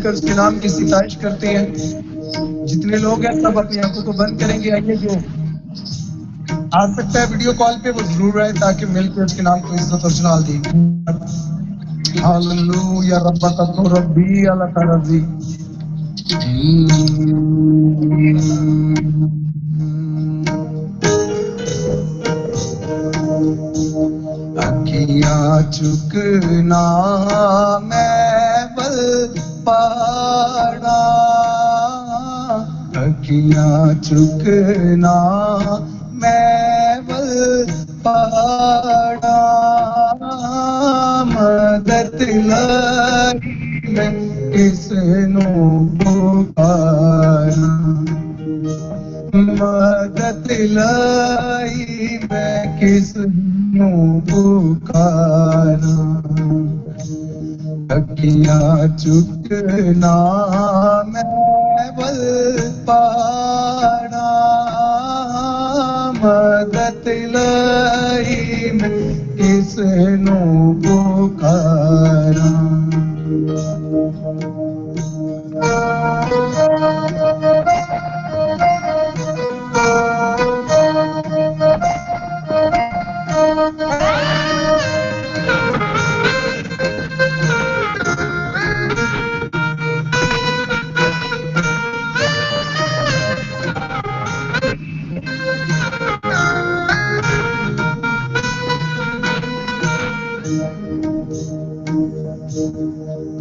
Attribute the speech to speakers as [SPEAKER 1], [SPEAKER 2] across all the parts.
[SPEAKER 1] کر اس کے نام کی ستائش کرتے ہیں. جتنے لوگ ہیں سب اپنی آنکھوں کو بند کریں گے. آئیے جو آ سکتا ہے ویڈیو کال پہ وہ ضرور آئے تاکہ مل کے اس کے نام کو عزت اور جلال دیں. ہاللویا ربک تو ربی الک رضی. اکھیاں چکنا میں بل پاڑا, اکھیاں چکنا میں بل پاڑا, مدد لائی میں کس نو پکارا, مدد لائی میں کس نو پکارا, اکھیاں چکنا میں بل پاڑا, مدد لائی میں کس نو پکارا.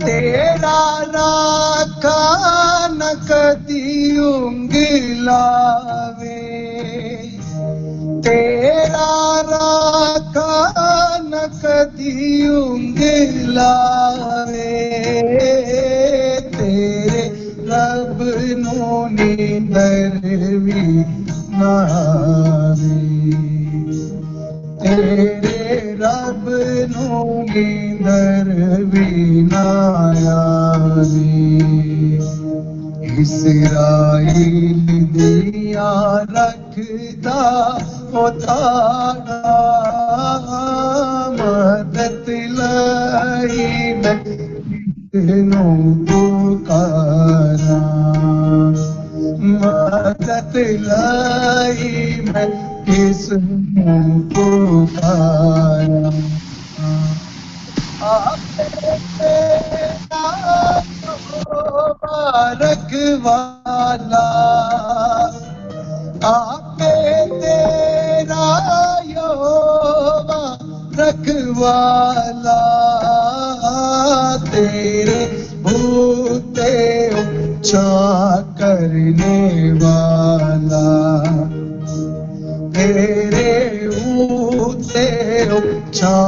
[SPEAKER 1] تیرا راکھا نہ کدی انگلاوے, تیرا راکھا نہ کدی انگلاوے, تیرے رب نو نیندر وی نہ آوے, تیرے رب نو نیندر وی نہ آوے. اسرائیل دیا رکھدا او تاڑا, مدد لائی میں نو پکارا, مدد لائی میں کس نو پکارا. آپ تیرا مبارک والا, آپ تیرا یہوہ رکھوالا, تیرے بوتے اونچا کرنے والا, تیرے بوتے اونچا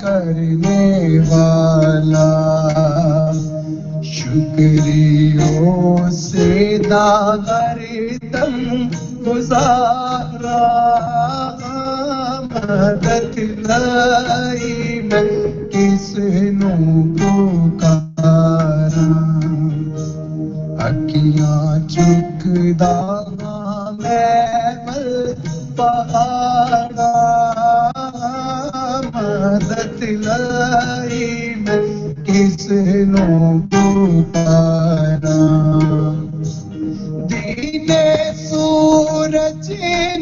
[SPEAKER 1] کرنے والا, شکریوں سے داغر دم گزارا, مدد لائی میں کس نو پکارا, اکھیاں چکدا میں بل پاڑا, مدد لائی میں کس نو پکارا. دینے سورج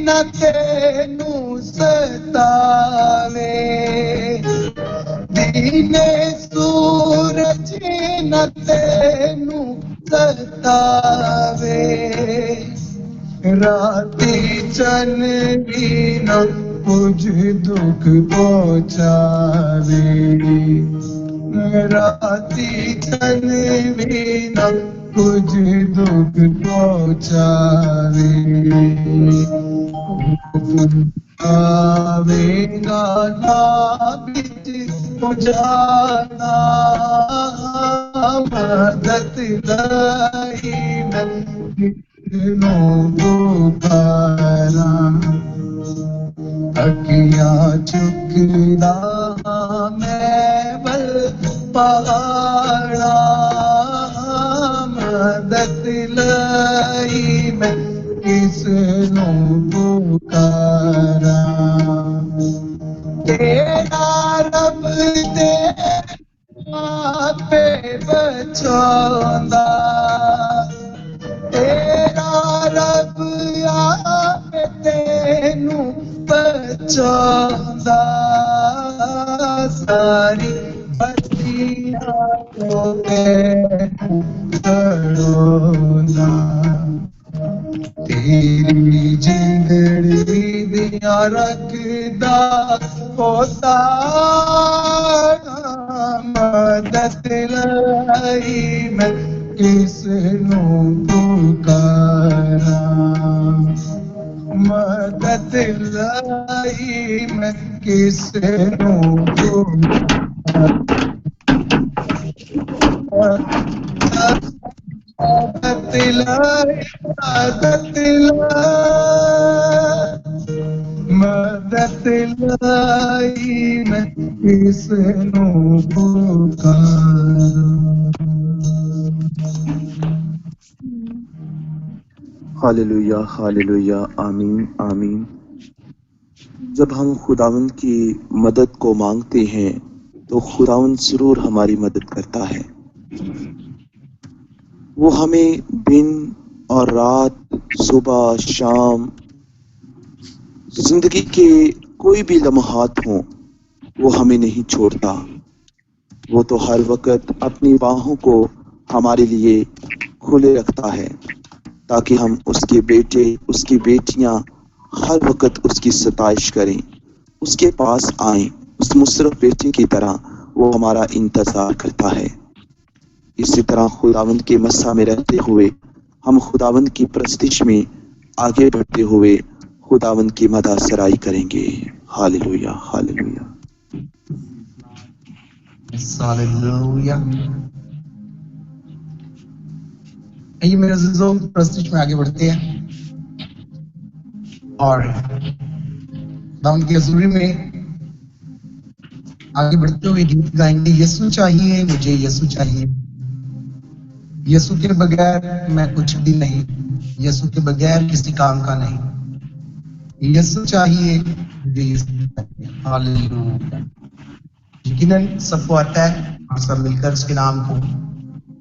[SPEAKER 1] نہ تینوں ستاوے, دینے سورج نہ تینوں ستاوے, راتی چن بھی نہ کچھ دکھ پہنچاوے, راتی چن بھی نہ کچھ دکھ پہنچاوے. آوے گا نا بچ پجانا, مدد لائی میں نو پکارا, اکھیاں چکدا میں بل پاڑا, مدد لائی میں کس نو پکارا. تیرا رب تیرا پہ चाहंदा तेरा रब आवे तेनू बचांदा सारी बस्तियां को तेनू छड़ोंदा तेरी जिंदड़ी दिया रखदा होता मदद लाई मैं किसनू पुकारा मदद लाई मैं किसनू पुकारा मदद लाई मदद लाई मैं किसनू पुकारा।
[SPEAKER 2] हालेलुया हालेलुया आमीन आमीन। जब हम खुदावंद की मदद को मांगते हैं तो खुदावंद जरूर हमारी मदद करता है। वो हमें दिन और रात सुबह शाम जिंदगी के कोई भी लम्हात हों वो हमें नहीं छोड़ता। वो तो हर वक्त अपनी बाहों को हमारे लिए खुले रखता है ताकि हम उसके बेटे उसकी बेटियां हर वक्त उसकी सताइश करें, उसके पास आएं। उस मुसरफ बेटे की तरह वो हमारा इंतजार करता है। इसी तरह खुदावंद के मस्सा में रहते हुए हम खुदावंद की प्रस्तिश में आगे बढ़ते हुए खुदावंद की मदा सराई करेंगे। Hallelujah hallelujah
[SPEAKER 1] hallelujah. आइए मेरे अज़ीज़ों, प्रस्तिश में आगे बढ़ते हैं और खुदावंद की हज़ूरी में आगे बढ़ते हुए गीत गाएंगे। यीशु चाहिए मुझे, यीशु चाहिए, यीशु के बगैर मैं कुछ भी नहीं, यीशु के बगैर किसी काम का नहीं, यीशु चाहिए मुझे, यीशु चाहिए। हालेलुया। यकीनन सबको आता है, हम सब मिलकर उसके नाम को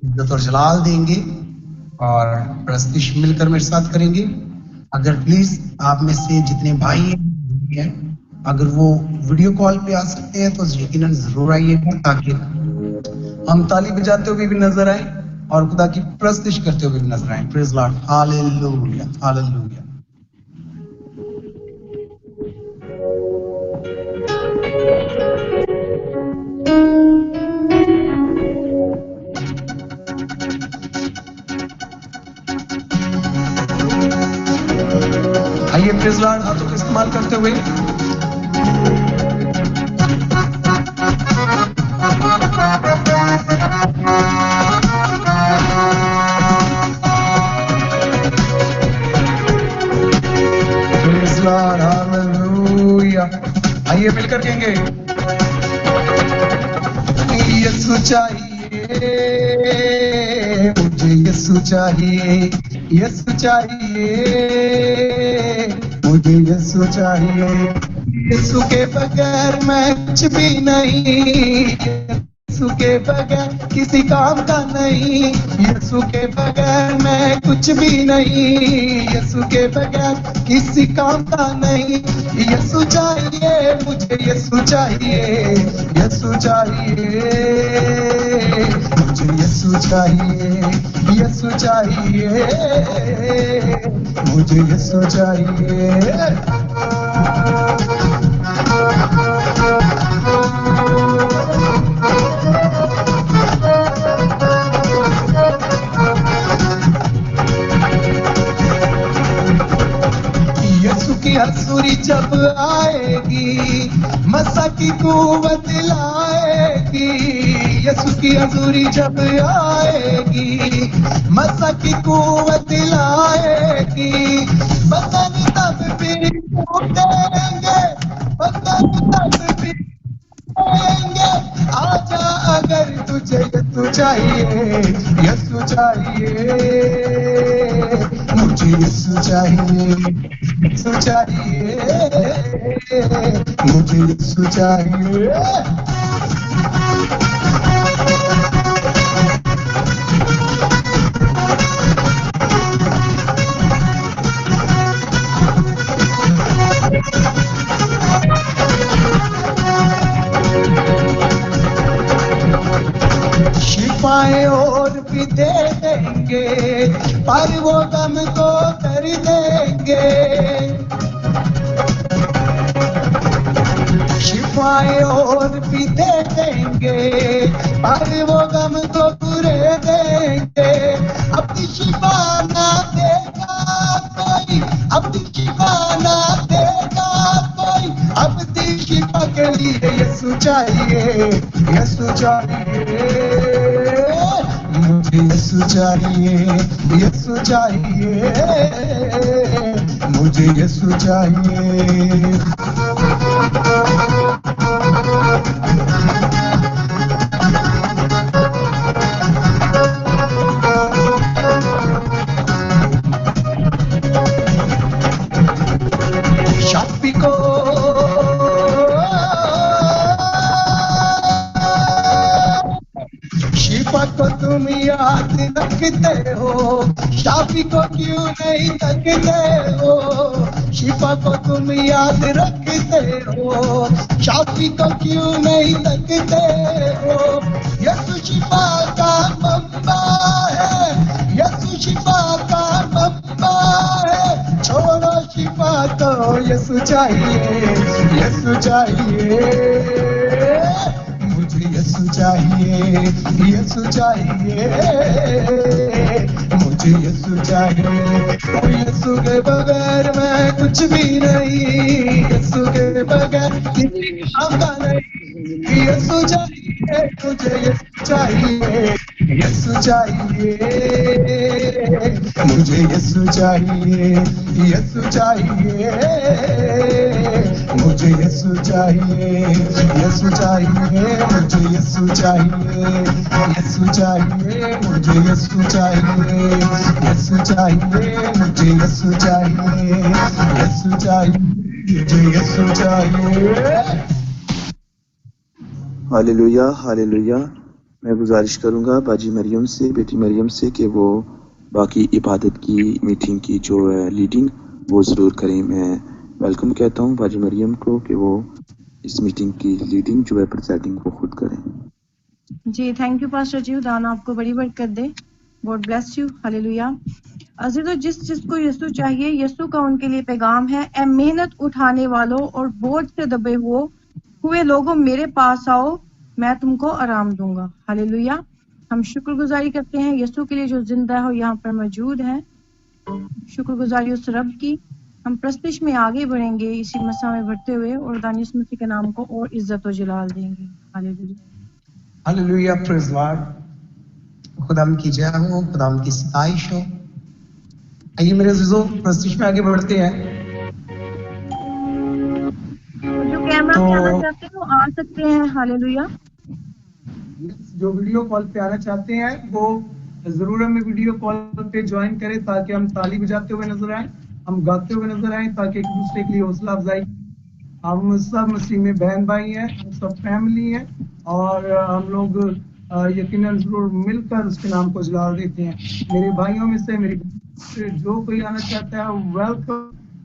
[SPEAKER 1] इज्जत और जलाल देंगे और प्रस्तिश मिलकर मेरे साथ करेंगे। अगर प्लीज आप में से जितने भाई हैं अगर वो वीडियो कॉल पे आ सकते हैं तो यकीनन जरूर आइएगा ताकि हम ताली बजाते हुए भी नजर आए और खुदा की प्रस्तिश करते हुए भी नजर आए। Praise Lord. Hallelujah hallelujah. आइए प्रेज लॉर्ड हाथों का इस्तेमाल करते हुए प्रेज लॉर्ड हालेलुया। आइए मिलकर कहेंगे यीशु चाहिए मुझे, यीशु चाहिए, यीशु चाहिए मुझे, यीशु चाहिए, यीशु के बगैर मैं कुछ भी नहीं, यीशु के बगैर किसी काम का नहीं, यीशु के बगैर मैं कुछ भी नहीं, यीशु के बगैर किसी काम का नहीं, यीशु चाहिए मुझे, यीशु चाहिए, यीशु चाहिए मुझे, यीशु चाहिए, यीशु चाहिए मुझे, यीशु चाहिए। यीशु की हसूरी जब आएगी मसा की कुव्वत लाएगी, यीशु की हजूरी जब आएगी मसा की कुव्वत लाएगी, बदन तब भी टूटेंगे, बदन तब भी टूटेंगे, आजा अगर तुझे यीशु चाहिए, यीशु चाहिए मुझे, यीशु चाहिए, यीशु चाहिए मुझे, यीशु चाहिए। देंगे, पर वो गम को कर देंगे। शिफाएं और भी दे देंगे, पर वो गम को पूरे देंगे। अपनी शिफा ना देगा कोई, अपनी शिफा ना देगा कोई, अपनी शिफा के लिए यीशु चाहिए, यीशु चाहिए। मुझे यीशु चाहिए, यीशु चाहिए, मुझे यीशु चाहिए। शाफी को शिफा को तुम याद रखते हो, शाफी को क्यों नहीं तकते हो? शिफा को तुम याद रखते हो, शाफी को क्यों नहीं तकते हो? यीशु शिफा का मम्मा है, यीशु शिफा का मम्मा है। छोड़ो शिफा को, यीशु चाहिए, यीशु चाहिए। मुझे यीशु चाहिए, यीशु चाहिए, मुझे यीशु चाहिए। यीशु के बगैर मैं कुछ भी नहीं, यीशु के बगैर किसी काम का नहीं। यीशु चाहिए, मुझे यीशु चाहिए, यीशु चाहिए, मुझे यीशु चाहिए, यीशु चाहिए, मुझे यीशु चाहिए, यीशु चाहिए, मुझे यीशु चाहिए, यीशु चाहिए, मुझे यीशु चाहिए, यीशु चाहिए, मुझे यीशु चाहिए, यीशु चाहिए, मुझे यीशु चाहिए।
[SPEAKER 2] Hallelujah, hallelujah. मैं गुजारिश करूंगा बाजी मरियम से, बेटी मरियम से, कि वो बाकी इबादत की मीटिंग की जो लीडिंग वो ज़रूर करें। मैं वेलकम कहता हूँ बाजी मरियम को कि वो इस मीटिंग की लीडिंग जो है प्रेसिडिंग वो खुद करें।
[SPEAKER 3] जी थैंक यू पास्टर जी, खुदा आपको बड़ी बरकत दे। God bless you. हालेलुया। अज़ीज़ों, जिसको यीशु चाहिए, यीशु का उनके लिए पैगाम है, ए मेहनत उठाने वालों और बोझ से दबे हुए लोगों, मेरे पास आओ, मैं तुमको आराम दूंगा। हालेलुया। हम शुक्रगुजारी करते हैं यीशु के लिए जो जिंदा है और यहाँ पर मौजूद है। शुक्रगुजारी उस रब की। हम प्रस्तिश में आगे बढ़ेंगे इसी मसा में बढ़ते हुए और दानिश मसीह के नाम को और इज्जत और जलाल देंगे। Hallelujah,
[SPEAKER 1] hallelujah, praise Lord. खुदाम की जय हो, खुदाम की सताइश हो। आइए मेरे अज़ीज़ों, प्रस्तिश में आगे बढ़ते हैं।
[SPEAKER 3] जो कैमरा पे आना चाहते हैं वो आ सकते हैं। हालेलुया।
[SPEAKER 1] जो वीडियो कॉल पे आना चाहते हैं वो जरूर हमें वीडियो कॉल पे ज्वाइन करें ताकि हम ताली बजाते हुए नजर आए, हम गाते हुए नजर आए, ताकि एक दूसरे के लिए हौसला अफजाई। हम सब मसीह में बहन भाई हैं, हम सब फैमिली हैं और हम लोग यकीनन जरूर मिलकर उसके नाम को जलाल देते हैं। मेरे भाइयों में से जो कोई आना चाहता है वेलकम,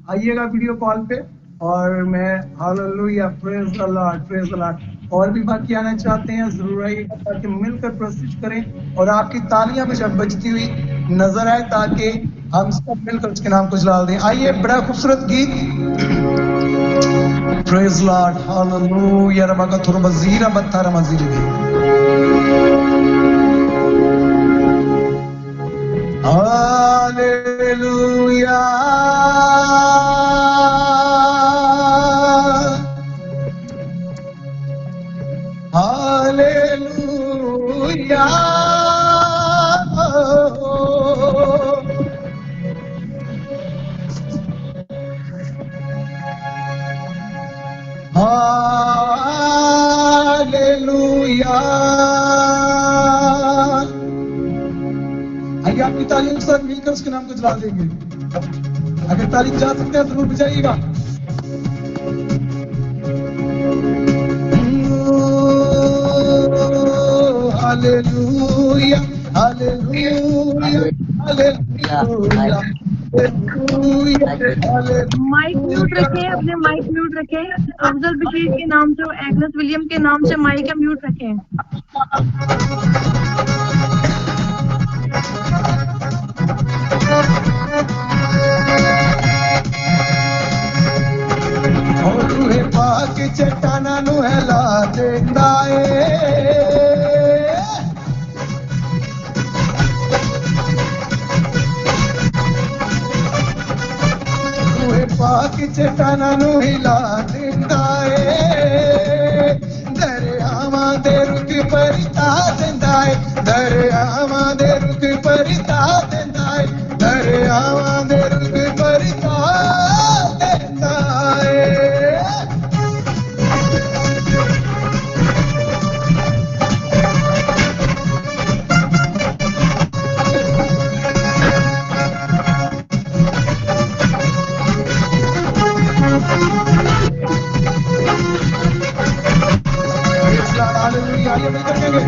[SPEAKER 1] आइएगा वीडियो कॉल पे। और मैं hallelujah, praise the Lord, praise the Lord. और भी बाकी आना चाहते हैं जरूर आइएगा ताकि मिलकर प्रस्तुत करें और आपकी तालियां भी जब बजती हुई नजर आए ताकि हम सब मिलकर उसके नाम को जलाल दें। आइए, बड़ा खूबसूरत गीत। प्रेज लॉर्ड, हालेलुया, रबका थुर मजीरा बत्तारा मजीरी। Hallelujah, hallelujah, hallelujah. आइए आपकी तालीम के साथ मिलकर उसके नाम को जला देंगे। अगर तालीम जा सकते हैं जरूर बजाइएगा। Hallelujah, hallelujah, hallelujah,
[SPEAKER 3] mic mute रखें, अपने माइक म्यूट रखें। अफजल बशीर के नाम से और एग्नेस विलियम के नाम से माइक म्यूट रखें।
[SPEAKER 1] रूहे पाक चट्टाना नू हिला देंदा ए रूहे पाक चट्टाना नू हिला देंदा ए दरियावां दे रुख परिता देंदा ए दरियावां दे रुख परिता देंदा ए दरियावां दे रुख परिता देंदा ए हालेलुया ये मिल करेंगे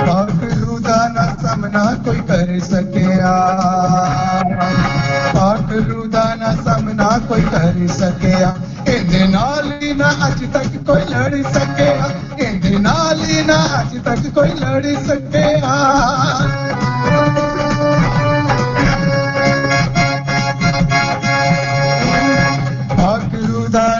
[SPEAKER 1] पाक रूदा ना सामना कोई कर सकेया पाक रूदा ना सामना कोई कर सकेया इंदे नाल ही ना अज तक कोई लड़ सकेया इंदे नाल ही ना अज तक कोई लड़ सकेया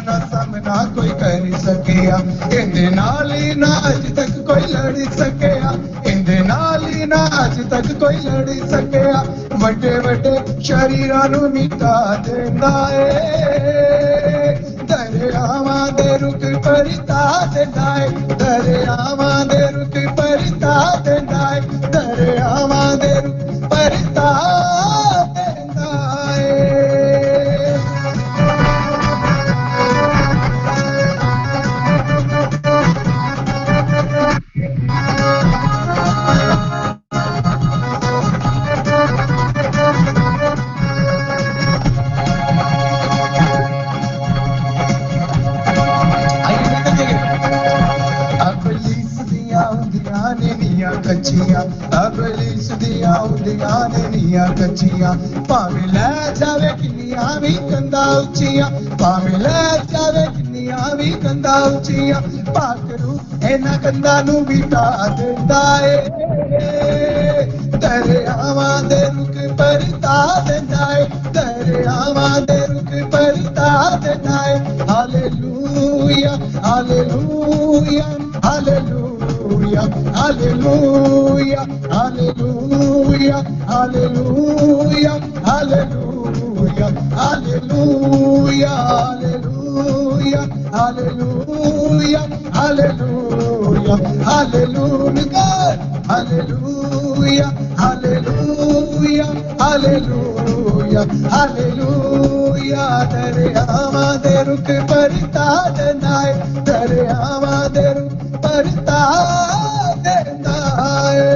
[SPEAKER 1] ना सामना कोई कर सकेया इंदे नाल ही ना अज तक कोई लड़ सकेया इंदे नाल ही ना अज तक कोई लड़ सकेया वड्डे वड्डे शरीरां नू मिटा देंदा ए दरियावां दे रुख परिता देंदा ए दरियावां दे रुख परिता देंदा ए दरियावां दे रुख परिता देंदा ए कच्चियां अबलीस दियां उंदियां ने नियां कच्चियां भावें लै जावे किन्नियां भी कंधा उच्चियां भावें लै जावे किन्नियां भी कंधा उच्चियां पाकरू इन्हां कंधां नू भी ढा देंदा ए दरियावां दे रुख परिता देंदा ए दरियावां दे रुख परिता देंदा ए hallelujah hallelujah hallelujah hallelujah hallelujah hallelujah hallelujah hallelujah hallelujah hallelujah hallelujah hallelujah hallelujah hallelujah hallelujah hallelujah दरियावां दे रुख परिता देंदा ए दरियावां दे रुख परिता देंदा ए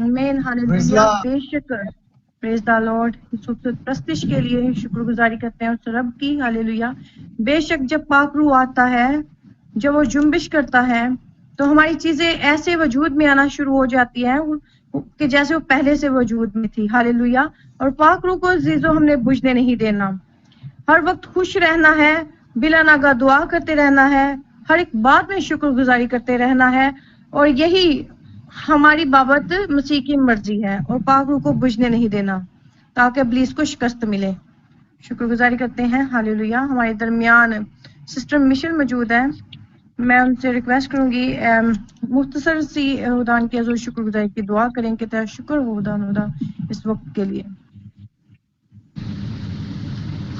[SPEAKER 3] आमीन हालेलुया बेशक प्रेज द लॉर्ड इस खूबसूरत प्रस्तिश के लिए शुक्रगुजारी करते हैं उस रब की हालेलुया बेशक जब पाक रूह आता है जब वो जुम्बिश करता है तो हमारी चीजें ऐसे वजूद में आना शुरू हो जाती हैं कि जैसे वो पहले से वजूद में थी हालेलुया और पाक रूह को अजीजों हमने बुझने नहीं देना हर वक्त खुश रहना है बिला नागा दुआ करते रहना है हर एक बात में शुक्रगुजारी करते रहना है और यही हमारी बाबत मसीह की मर्जी है और पाक रूह को बुझने नहीं देना ताकि इब्लीस को शिकस्त मिले शुक्रगुजारी करते हैं हालेलुया हमारे दरमियान सिस्टर मिशेल मौजूद है मैं उनसे रिक्वेस्ट करूंगी मुख्तसर सी खुदान की हज़ूर शुक्रगुजारी की दुआ करें कि तेरा शुक्र हो खुदा इस वक्त के लिए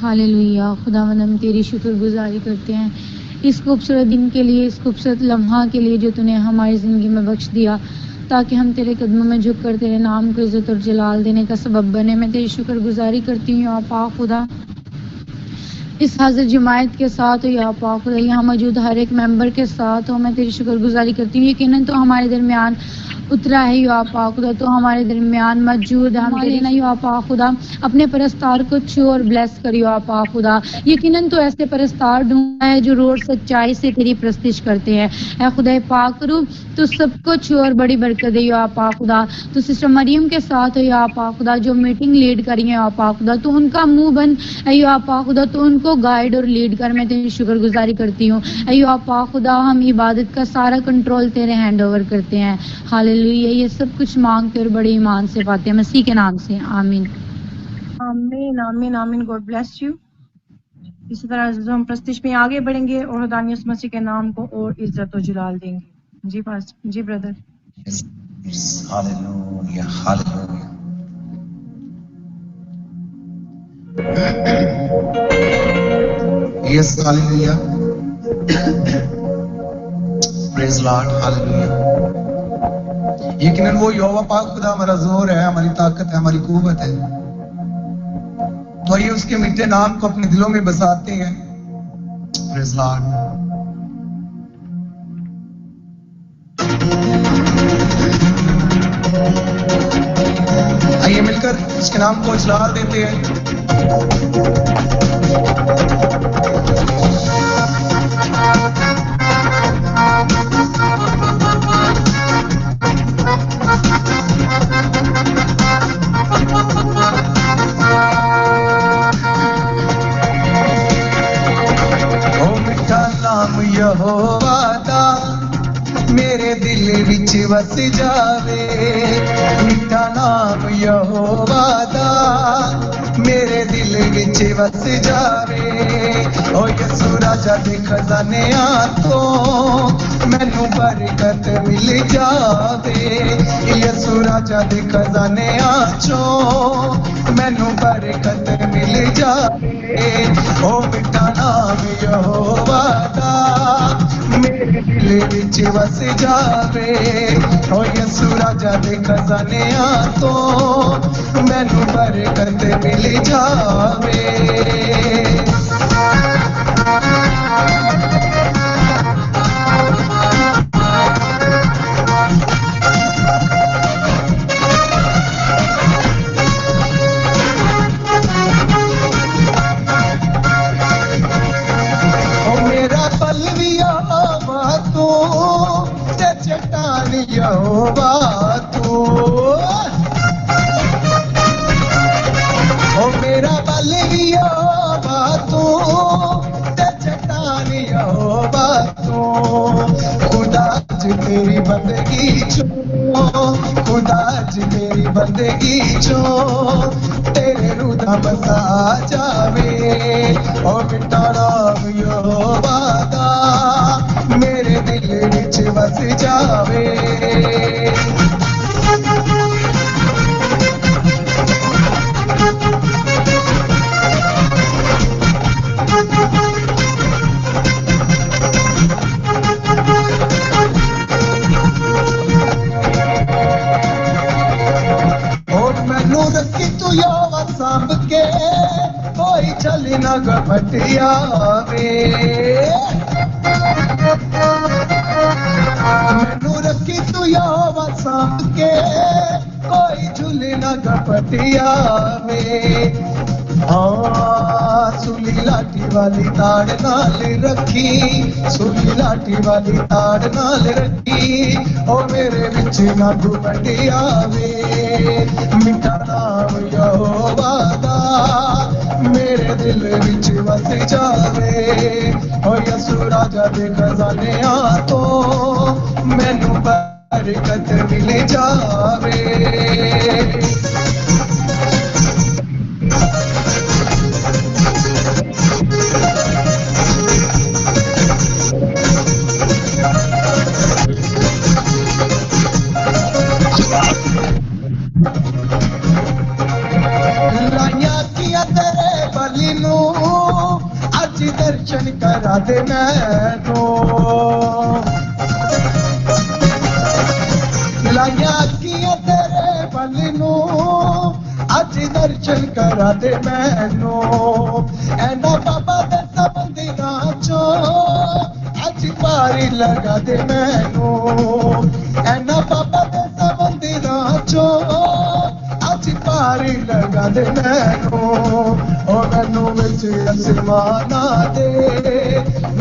[SPEAKER 4] हालेलुया खुदावंद हम तेरी शुक्रगुजारी करते हैं इस खूबसूरत दिन के लिए इस खूबसूरत लम्हा के लिए जो तूने हमारी ज़िंदगी में बख्श दिया ताकि हम तेरे कदमों में झुक कर तेरे नाम को इज्जत और जलाल देने का सबब बने मैं तेरी शुक्रगुजारी करती हूँ या पाक खुदा इस हाजिर जमायत के साथ हो या पाक खुदा यहाँ मौजूद हर एक मेंबर के साथ हो मैं तेरी शुक्रगुजारी करती हूँ यकीनन तो हमारे दरमियान उतरा है या पाक खुदा तो हमारे दरमियान मौजूद है हम तेरे ना या पाक खुदा अपने परस्तार को छू और ब्लेस करियो या पाक खुदा यकीनन तो ऐसे परस्तार ढूंढना है जो रोज सच्चाई से तेरी प्रस्तिश करते हैं ऐ खुदा पाक करूँ तो सबको छू और बड़ी बरकत दे या पाक खुदा तो सिस्टर मरियम के साथ हो या पाक खुदा जो मीटिंग लीड करी है या पाक खुदा तो उनका मुंह बन या पाक खुदा तो उनको गाइड और लीड कर मैं तेरी शुक्रगुजारी करती हूँ या पाक खुदा हम इबादत का सारा कंट्रोल तेरे हैंड ओवर करते हैं हालेलुया हालेलुया। ये सब कुछ मांग कर बड़े ईमान से पाते हैं, मसीह के नाम से, आमीन।
[SPEAKER 3] आमीन आमीन आमीन। God bless you. इसी तरह जो हम प्रस्तिश में आगे बढ़ेंगे और खुदावंद यीशु मसीह के नाम को और इज्जत और जलाल देंगे। जी पास, जी brother.
[SPEAKER 1] Hallelujah, hallelujah. Yes, hallelujah. Praise Lord, hallelujah. यकीनन वो यहोवा पाक खुदा हमारा जोर है, हमारी ताकत है, हमारी कुव्वत है। तो आइए उसके मीठे नाम को अपने दिलों में बसाते हैं। Praise Lord. आइए मिलकर उसके नाम को जलाल देते हैं। ओ मिठा नाम यहोवा दा मेरे दिल विच वस जावे, मिठा नाम यहोवा दा मेरे दिल विच वस जावे। ओ यसू राजा दे खजानियां तो मैनू बरकत मिल जावे, यसू राजा दे खजानियां चों मैनू बरकत मिल जावे। ओ मिठा नाम यहोवा दा मेरे दिल विच वस जावे, ओ यसू राजा दे खजानियां तो मैनू बरकत मिल जावे। ओ मेरा पलविया तू ते चट्टान यहोवा तू, ओ मेरा पलविया तू ते चट्टान यहोवा तू। खुदा ज तेरी बंदगी चो, खुदा ज तेरी बंदगी चो तेरे रूह दा बसा जावे। ओ मिठा नाम यहोवा दा मेरे दिल विच वस जावे। और मैनू रखी तू यहोवा सांभ के, कोई चल ना घपटिया वे। मैनू रखी तू यहोवा सांभ के, कोई झूल ना घपटिया वे। हाँ सुली लाठी वाली ताड़ नाल रखी, सुली लाठी वाली ताड़ नाल रखी, ओ मेरे विच ना घुमटिया वे। मिठा नाम यहोवा दा मेरे दिल विच वस जावे, ओ यसू राजा दे खजानियां तो मैनू बरकत मिल जावे। लाइया किया तेरे बलि नू अज दर्शन करा दे मैनू, लाइया किया तेरे बलि नू अज दर्शन करा दे मैनू। ऐना बाबा दे सबंदी नाचो अज पारी लगा दे मैनू, ऐना बाबा दे सबंदी नाचो अज पारी लगा दे मैनू। ओ मैनू विच आसमाना दे,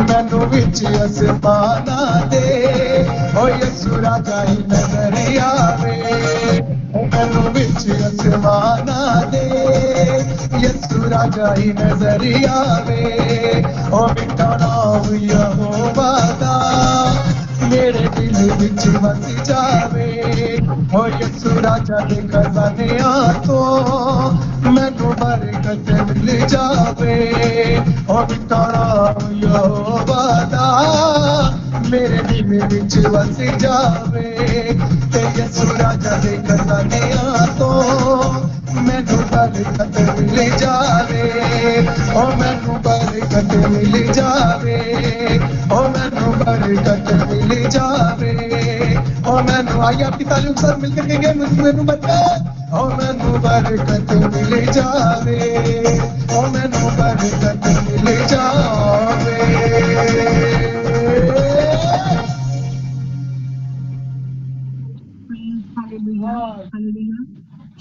[SPEAKER 1] मैनू विच आसमाना दे, ओ यसू राजा ही नजर आवे। ओ मैनू विच आसमाना दे, यसू राजा ही नजर आवे। ओ मिठा नाम यहोवा दा میرے دل وچ وس جاوے او یسو راجا دے خزانیاں تو مینوں برکت مل جاوے او وکڑا یہوہ دا میرے دل وچ وس جاوے تے یسو راجا دے خزانیاں تو مینوں برکت مل جاوے او مینوں برکت مل جاوے او مینوں برکت مل جاوے او مینوں آئیے آپ کی تعلیم سر مل کر کہیں گے مینوں برکت او مینوں برکت مل جاوے او مینوں برکت مل جاوے
[SPEAKER 3] हालेलुया।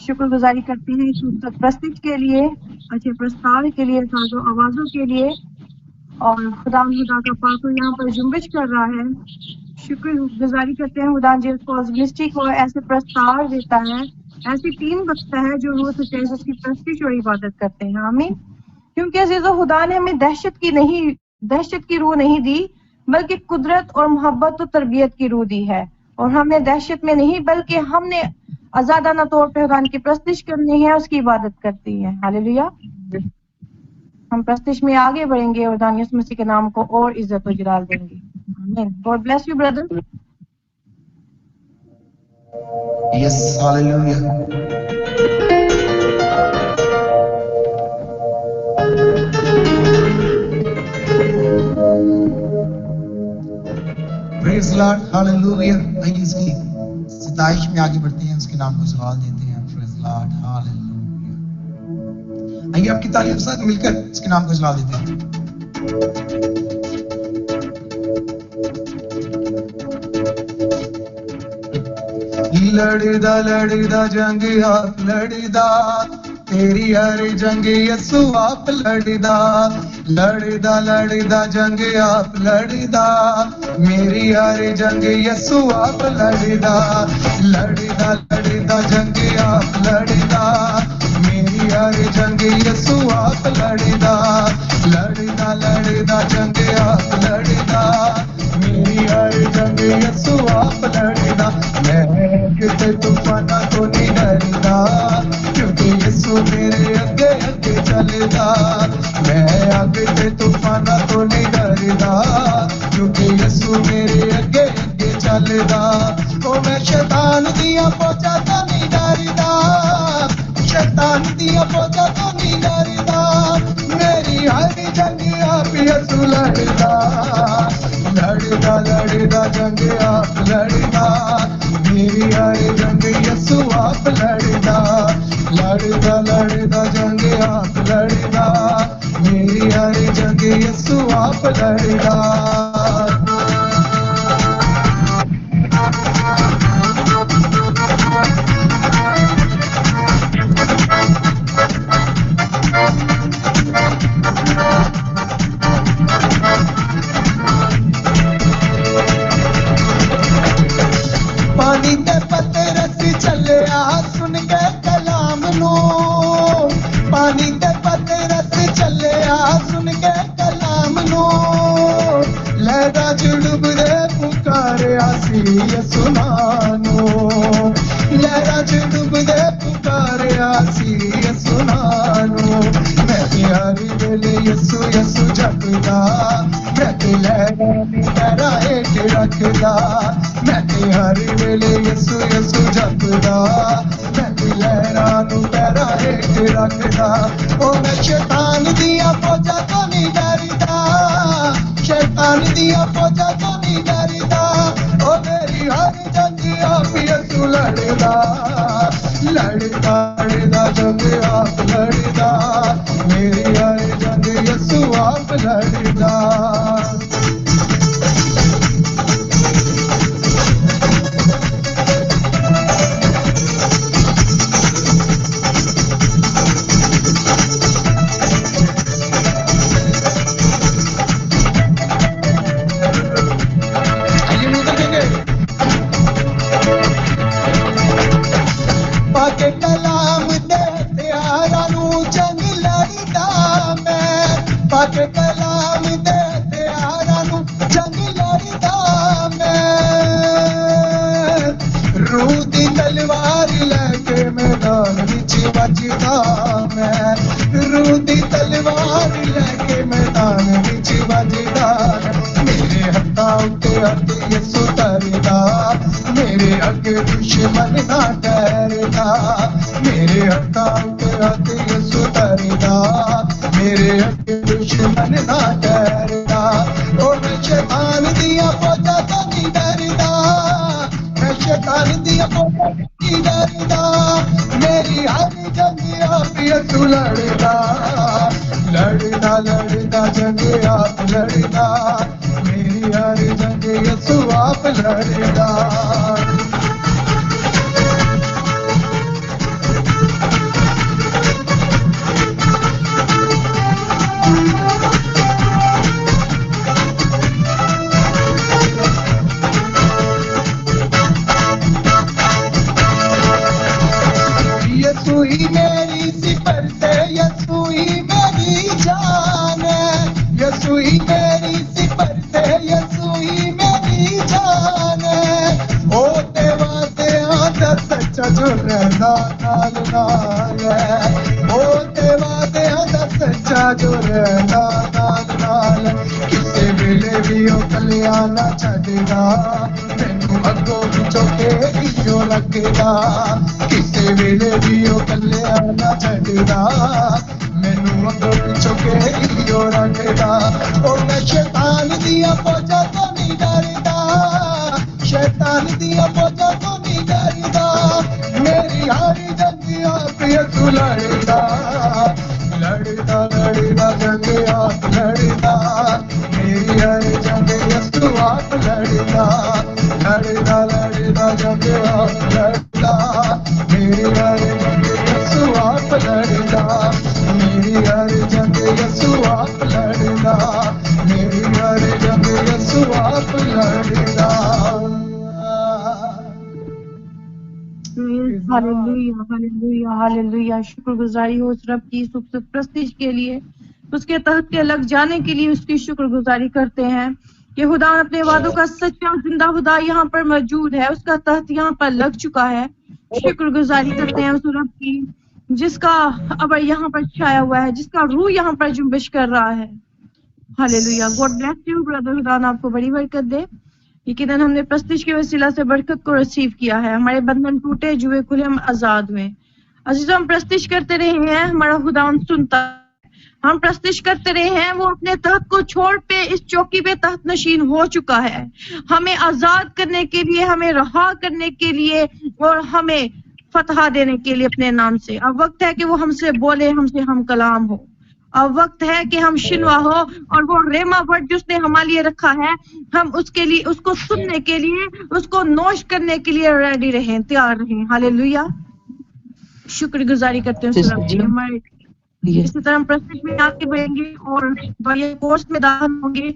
[SPEAKER 3] शुक्र गुजारी करते हैं इस खूबसूरत प्रस्तुति के लिए, अच्छे प्रस्ताव के लिए, साजो आवाजों के लिए। और खुदा का पाक यहाँ पर जुम्बिश कर रहा है। शुक्र गुजारी करते हैं खुदा जिसको मिनिस्ट्री को ऐसे प्रस्ताव देता है, ऐसी टीम बख्शता है जो रोज सच्चाई से उसकी प्रस्तुति और इबादत करते हैं। आमीन। क्योंकि अजीजों खुदा ने हमें दहशत की रूह नहीं दी, बल्कि कुदरत और मोहब्बत और तरबियत की रूह दी है। और हमने दहशत में नहीं बल्कि हमने आजादाना तौर पे खुदा की प्रस्तुति करनी है, उसकी इबादत करती है। हालेलुया। हम प्रस्तुति में आगे बढ़ेंगे और खुदा यीशु मसीह के नाम को और इज्जत और जलाल देंगे। आमीन। God bless you brother.
[SPEAKER 1] Yes, hallelujah. Praise Lord, hallelujah. आइए इसकी सिताइश में आगे बढ़ते हैं, उसके नाम को सवाल देते हैं। Praise Lord, hallelujah. आइए आपकी तालियों के साथ मिलकर इसके नाम को सवाल देते हैं। लड़दा जंग आप लड़दा तेरी हर जंग यसु आप लड़दा जंग आप लड़दा मेरी हर जंग यसु आप लड़दा जंग आप लड़दा मेरी हर जंग यसु आप लड़दा जंग आप लड़दा मेरी हर जंग यसु आप लड़दा मैं किते तूफाना तो नहीं डरदा क्योंकि यसु मेरे अगे अगे चलदा मैं आगे ते तूफाना तो नहीं डरदा क्योंकि यसु मेरे अगे अगे चलदा ओ मैं शैतान दिया पहुंचा तो नहीं डरदा शैतान दिया पहुंचा तो नहीं डरदा मेरी हर जंग आप यसु लड़दा जंग आप लड़दा मेरी हर जंग यसु आप लड़दा जंग आप लड़दा मेरी हर जंग यसु आप लड़दा पानी के पत्ते रसी चले आ सुन के कलाम नो पानी के पत्ते रसी चले आ सुन के कलाम नो लहरा जुड़ब दे पुकारे आसी सुनानो लहरा जुड़ब दे पुकारे आसी सुनानो मैं प्यारी वेले यसु यसु जपदा मैं लहरा मेरा हेठ रखदा मैं हरी वेले यसु यसु जपदा मैं लहरा नू पैरा हेठ रखदा ओ मैं शैतान दिया फौजा तो नहीं डरदा शैतान दिया फौजा तो नहीं डरदा ओ मेरी हर जंग आप यसु लड़दा जंग आप लड़दा मेरी हर जंग यसु आप लड़दा पाके कलाम दे हथियारां नू जंग लड़दा मैं पाके कलाम दे लड़दा मैं रूह दी तलवार लैके मैदान विच वजदा मेरे हत्थां उत्ते हत्थ यसू धरदा मेरे अगे दुश्मन ना डरदा मेरे हत्थां उत्ते हत्थ यसू धरदा मेरे अगे दुश्मन ना डरदा ओ मैं शैतान दिया फौजां तो नहीं डरदा मैं शैतान दिया फौजां तो नहीं डरदा मेरी हर जंग आप यसू लड़दा लड़दा लड़दा जंग आप लड़दा मेरी हर जंग यसू आप लड़दा यसू ही मेरी सिफत है यसू ही मेरी जान है यसू ही मेरी सिफत है यसू ही मेरी जान है ओ तेवाते आदा सच्चा जो रहना नाल नाल है ओ तेवाते आदा सच्चा जो रहना नाल नाल किसे वेले भी ओ कलिया ना छड़दा मैनू अगो पिछो के इयो लगदा किसे वेले भी ओ कलिया ना छड़दा मैनू अगो पिछो के इयो रखदा ओ मैं शैतान दिया फौजां तो नहीं डरदा शैतान दिया फौजां तो नहीं डरदा मेरी हर जंग आप यसू लड़दा लड़दा लड़दा जंग आप लड़दा मेरी हर जंग यसू आप लड़दा लड़दा लड़दा जंग आप लड़दा मेरी हर जंग यसू आप लड़दा मेरी हर जंग यसू आप लड़दा मेरी हर जंग यसू आप लड़दा
[SPEAKER 3] हालेलुया हालेलुया हालेलुया शुक्रगुजारी हो उस रब की खूबसूरत प्रस्तिश के लिए उसके तहत के लग जाने के लिए उसकी शुक्रगुजारी करते हैं कि खुदा अपने वादों का सच्चा जिंदा खुदा यहाँ पर मौजूद है उसका तहत यहाँ पर लग चुका है शुक्रगुजारी करते हैं उस रब की जिसका अबर यहाँ पर छाया हुआ है जिसका रूह यहाँ पर जुम्बिश कर रहा है hallelujah God bless you brother खुदा आपको बड़ी बरकत दे यकीनन हमने प्रस्तिश के वसीला से बरकत को रिसीव किया है हमारे बंधन टूटे जुए खुले हम आजाद हुए अजीजों हम प्रस्तिश करते रहे हैं हमारा खुदा सुनता हम प्रस्तिश करते रहे हैं वो अपने तहत को छोड़ पे इस चौकी पे तहत नशीन हो चुका है हमें आजाद करने के लिए हमें रहा करने के लिए और हमें फतह देने के लिए अपने नाम से अब वक्त है कि वो हमसे बोले हमसे हम कलाम हो अब वक्त है कि हम शिनवा हो और वो रेमा वर्ड जो उसने हमारे लिए रखा है हम उसके लिए उसको सुनने के लिए उसको नोश करने के लिए रेडी रहें तैयार रहें हालेलुया शुक्रगुजारी करते हैं हमारे इसी तरह हम प्रस्तुत में आगे बढ़ेंगे और बड़े कोर्स में दाखिल होंगे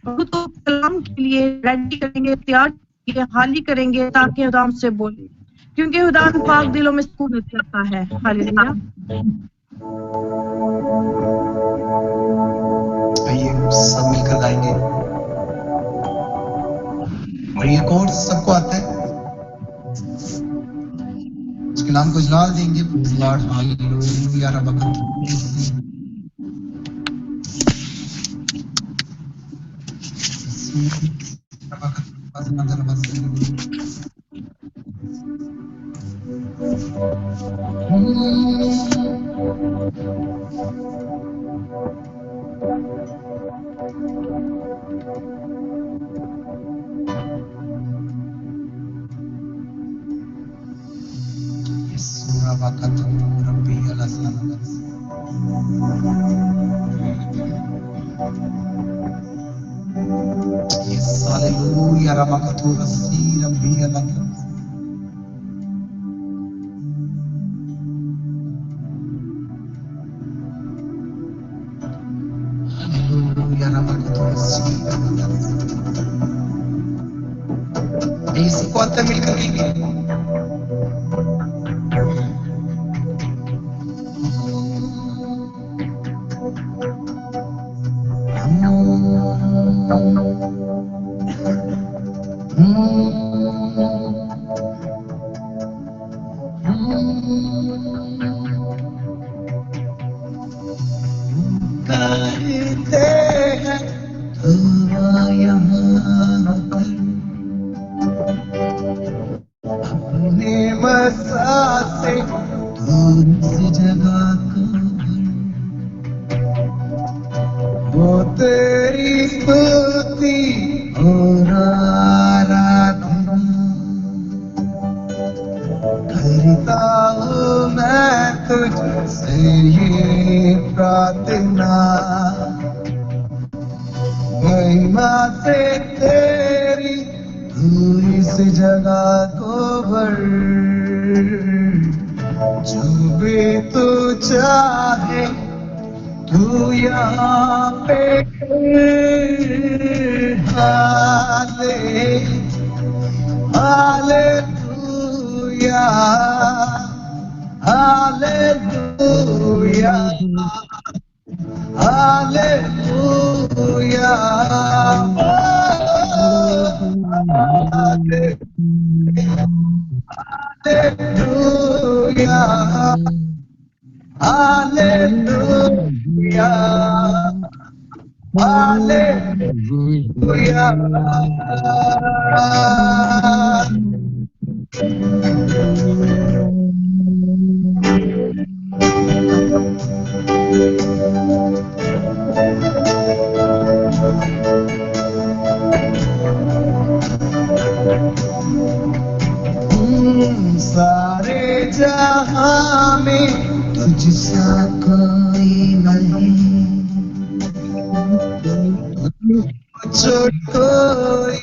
[SPEAKER 3] खुद को कलाम के लिए रेडी करेंगे तैयार हाली करेंगे ताकि खुदा हमसे बोले क्योंकि खुदा पाक दिलों में सुकून करता है हालेलुया
[SPEAKER 1] आइए सब मिलकर गाएंगे और ये कोर्स सबको आता है उसके नाम को इजलाल देंगे लॉर्ड हालेलुया रब्बक Hallelujah, Rabakatura, see Rabbi Hallelujah, Rabakatura, see इसी को आता मिलकर गाएंगे करते हैं दुआ यहाँ पर अपने मसा से दूर सी जगह को वो तेरी स्तुति और आराधना करता हूँ मैं तुझसे ये प्रार्थना महिमा से तेरी तू इस जगह को भर जो भी तू चाहे तू यहाँ पे हाले hallelujah hallelujah hallelujah hallelujah hallelujah hallelujah सारे जहां में तुझसा कोई नहीं छोड़ कोई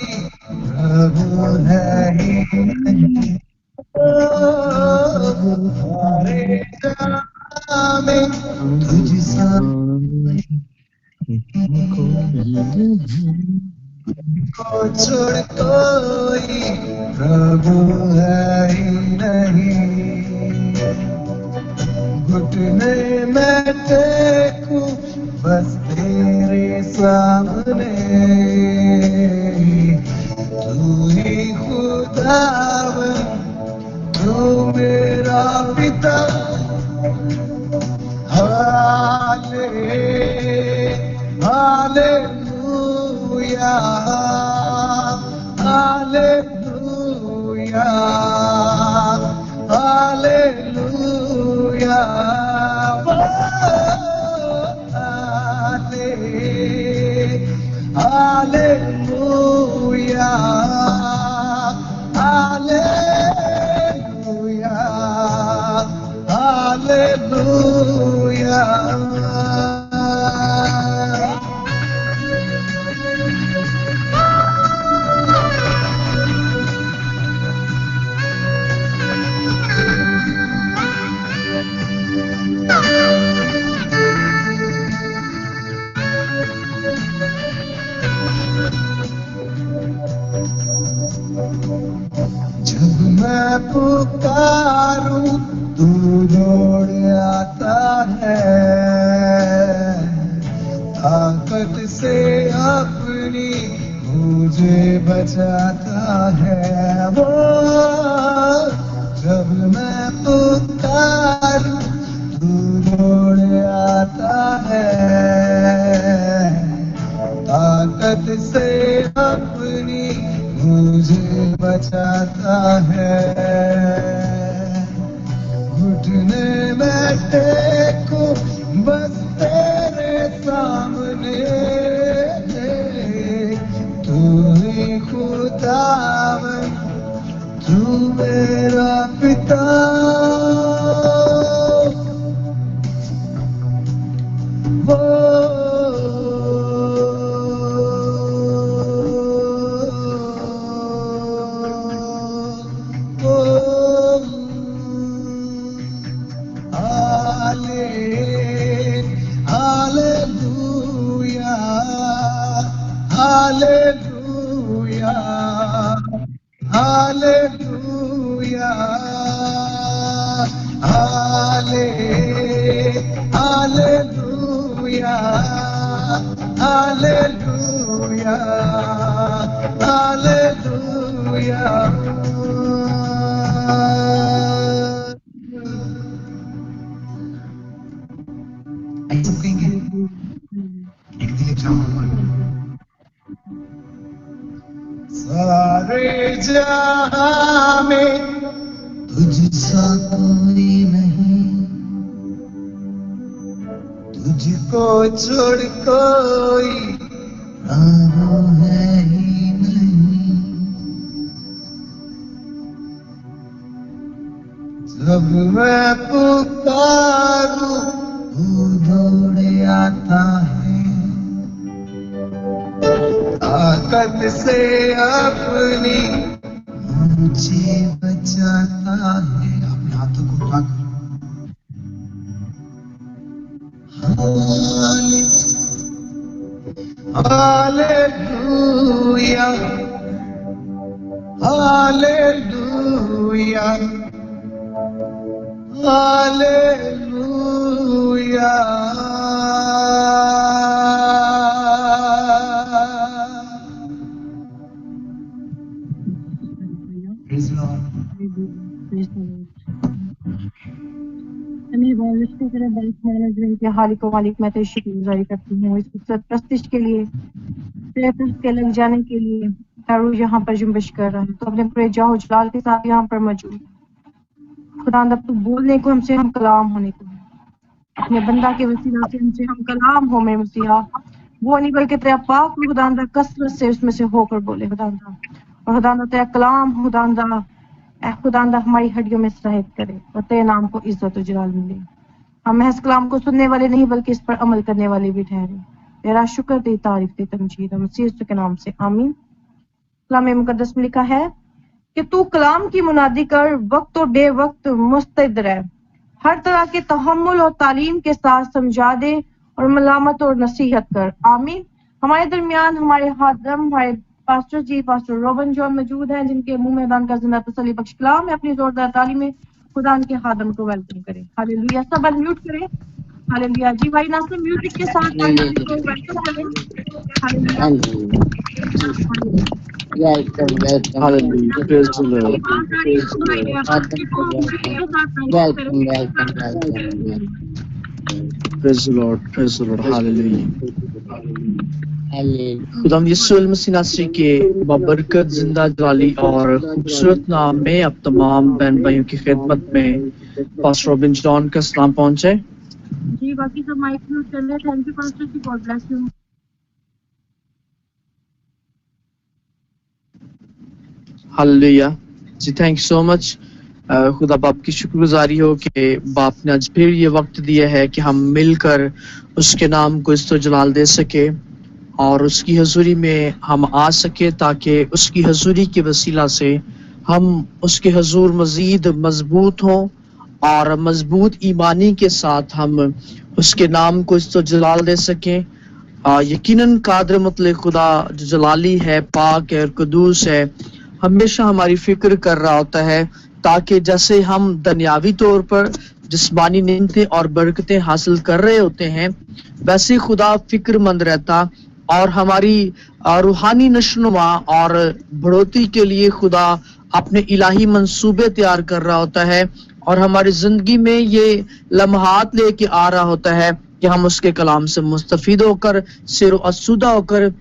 [SPEAKER 1] प्रभु है ही नहीं सारे जहां में तुझसा को छोड़ कोई प्रभु है ही नहीं घुटने में टेकूं बस तेरे सामने तू ही खुदावन तू मेरा पिता हाले hallelujah hallelujah hallelujah hallelujah hallelujah hallelujah जब मैं पुकारूं तू दौड़ आता है ताकत से अपनी मुझे बचाता है वो जब मैं पुकारूं तू दौड़ आता है ताकत से अपनी मुझे बचाता है घुटने में टेकूं बस तेरे सामने तू ही खुदावन तू मेरा पिता वो Hallelujah, hallelujah, hallelujah, hallelujah, hallelujah. आइए सब कहेंगे एक दिल एक जाम सारे जहां में तुझसा कोई नहीं, तुझको छोड़ कोई राह है ही नहीं। जब मैं पुकारूं तू दौड़े आता है, ताकत से अपनी मुझे बचाता है। अपने हाथों को उठाकर hallelujah hallelujah hallelujah. Praise the Lord.
[SPEAKER 3] Management के हालिक मालिक मैं तेरी शुक्रगुजारी करती हूँ इस खूबसूरत प्रस्तिश के लिए, तेरे के लग जाने के लिए। तारू यहाँ पर जुम्बिश कर रहा है तो अपने पूरे जाहो जलाल के साथ यहाँ पर मौजूद। खुदा अब तू बोलने को हमसे, हम कलाम होने को, अपने बंदा के वसीला से हमसे हम कलाम हो मेरे मसीहा। वो नहीं बल्कि तेरा पाक खुदांदा कसरत से उसमें से होकर बोले खुदांदा, और खुदांदा तेरा कलाम खुदांदा खुदांदा हमारी हड्डियों में सराहत करे और तेरे नाम को इज्जत और जलाल मिले। हम महज कलाम को सुनने वाले नहीं बल्कि इस पर अमल करने वाले भी ठहरे। तेरा शुक्र, तेरी तारीफ, तेरी तमजीद मसीह यीशु के नाम से आमीन। कलाम मुकद्दस में लिखा है कि तू कलाम की मुनादी कर, वक्त और बेवक्त मुस्तैद रह, हर तरह के तहम्मुल और तालीम के साथ समझा दे और मलामत और नसीहत कर। आमीन। हमारे दरमियान हमारे हादम हमारे पास्टर जी पास्टर रोबन जॉन मौजूद हैं, जिनके मुंह में दान का जिंदा तसल्ली बख्श कलाम है। अपनी जोरदार ताली में खुदा के हादम को वेलकम करें। हालेलुया। सब अनम्यूट करें। हालेलुया। जी भाई नासिर म्यूजिक के साथ हादम को वेलकम करें। Hallelujah.
[SPEAKER 5] Welcome.
[SPEAKER 2] Hallelujah. Praise the Lord. Praise the Lord. Praise the Lord. Hallelujah. खुदाम यीशु मसीह नासरी के बबरकत जिंदा जलाली और खूबसूरत नाम में अब तमाम बहन भाइयों की खिदमत में पास्टर रॉबिन जॉन का सलाम पहुंचे।
[SPEAKER 3] जी बाकी सब माइक म्यूट कर ले। Thank you pastor ji, God bless you.
[SPEAKER 2] Hallelujah ji, thank you so much. खुदा बाप की शुक्रगुजारी हो कि बाप ने आज फिर ये वक्त दिया है कि हम मिलकर उसके नाम को इज्जत जलाल दे सके और उसकी हजूरी में हम आ सके, ताकि उसकी हजूरी के वसीला से हम उसके हजूर मजीद मजबूत हों और मजबूत ईमानी के साथ हम उसके नाम को इज्जत जलाल दे सकें। यकीनन कादर मतलब खुदा जो जलाली है, पाक है और कदूस है, हमेशा हमारी फिक्र कर रहा होता है, ताकि जैसे हम दुनियावी तौर पर जिस्मानी नेमतें और बरकतें हासिल कर रहे होते हैं, वैसे खुदा फिक्रमंद रहता और हमारी रूहानी नशोनुमा और बढ़ोतरी के लिए खुदा अपने इलाही मंसूबे तैयार कर रहा होता है और हमारी जिंदगी में ये लम्हात लेके आ रहा होता है कि हम उसके कलाम से मुस्तफीद होकर, सिर असुदा होकर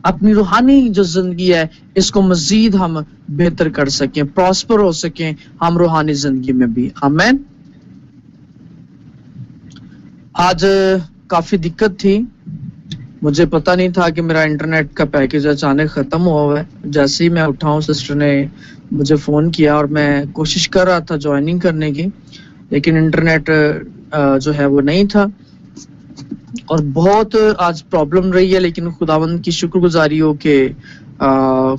[SPEAKER 2] अपनी रूहानी जो जिंदगी है इसको मजीद हम बेहतर कर सकें, प्रॉस्पर हो सकें हम रूहानी जिंदगी में भी। आमीन। आज काफी दिक्कत थी, मुझे पता नहीं था कि मेरा इंटरनेट का पैकेज अचानक खत्म हुआ है। जैसे ही मैं उठा हूँ सिस्टर ने मुझे फोन किया और मैं कोशिश कर रहा था ज्वाइनिंग करने की, लेकिन इंटरनेट जो है वो नहीं था और बहुत आज प्रॉब्लम रही है। लेकिन खुदावंद की शुक्रगुजारी हो कि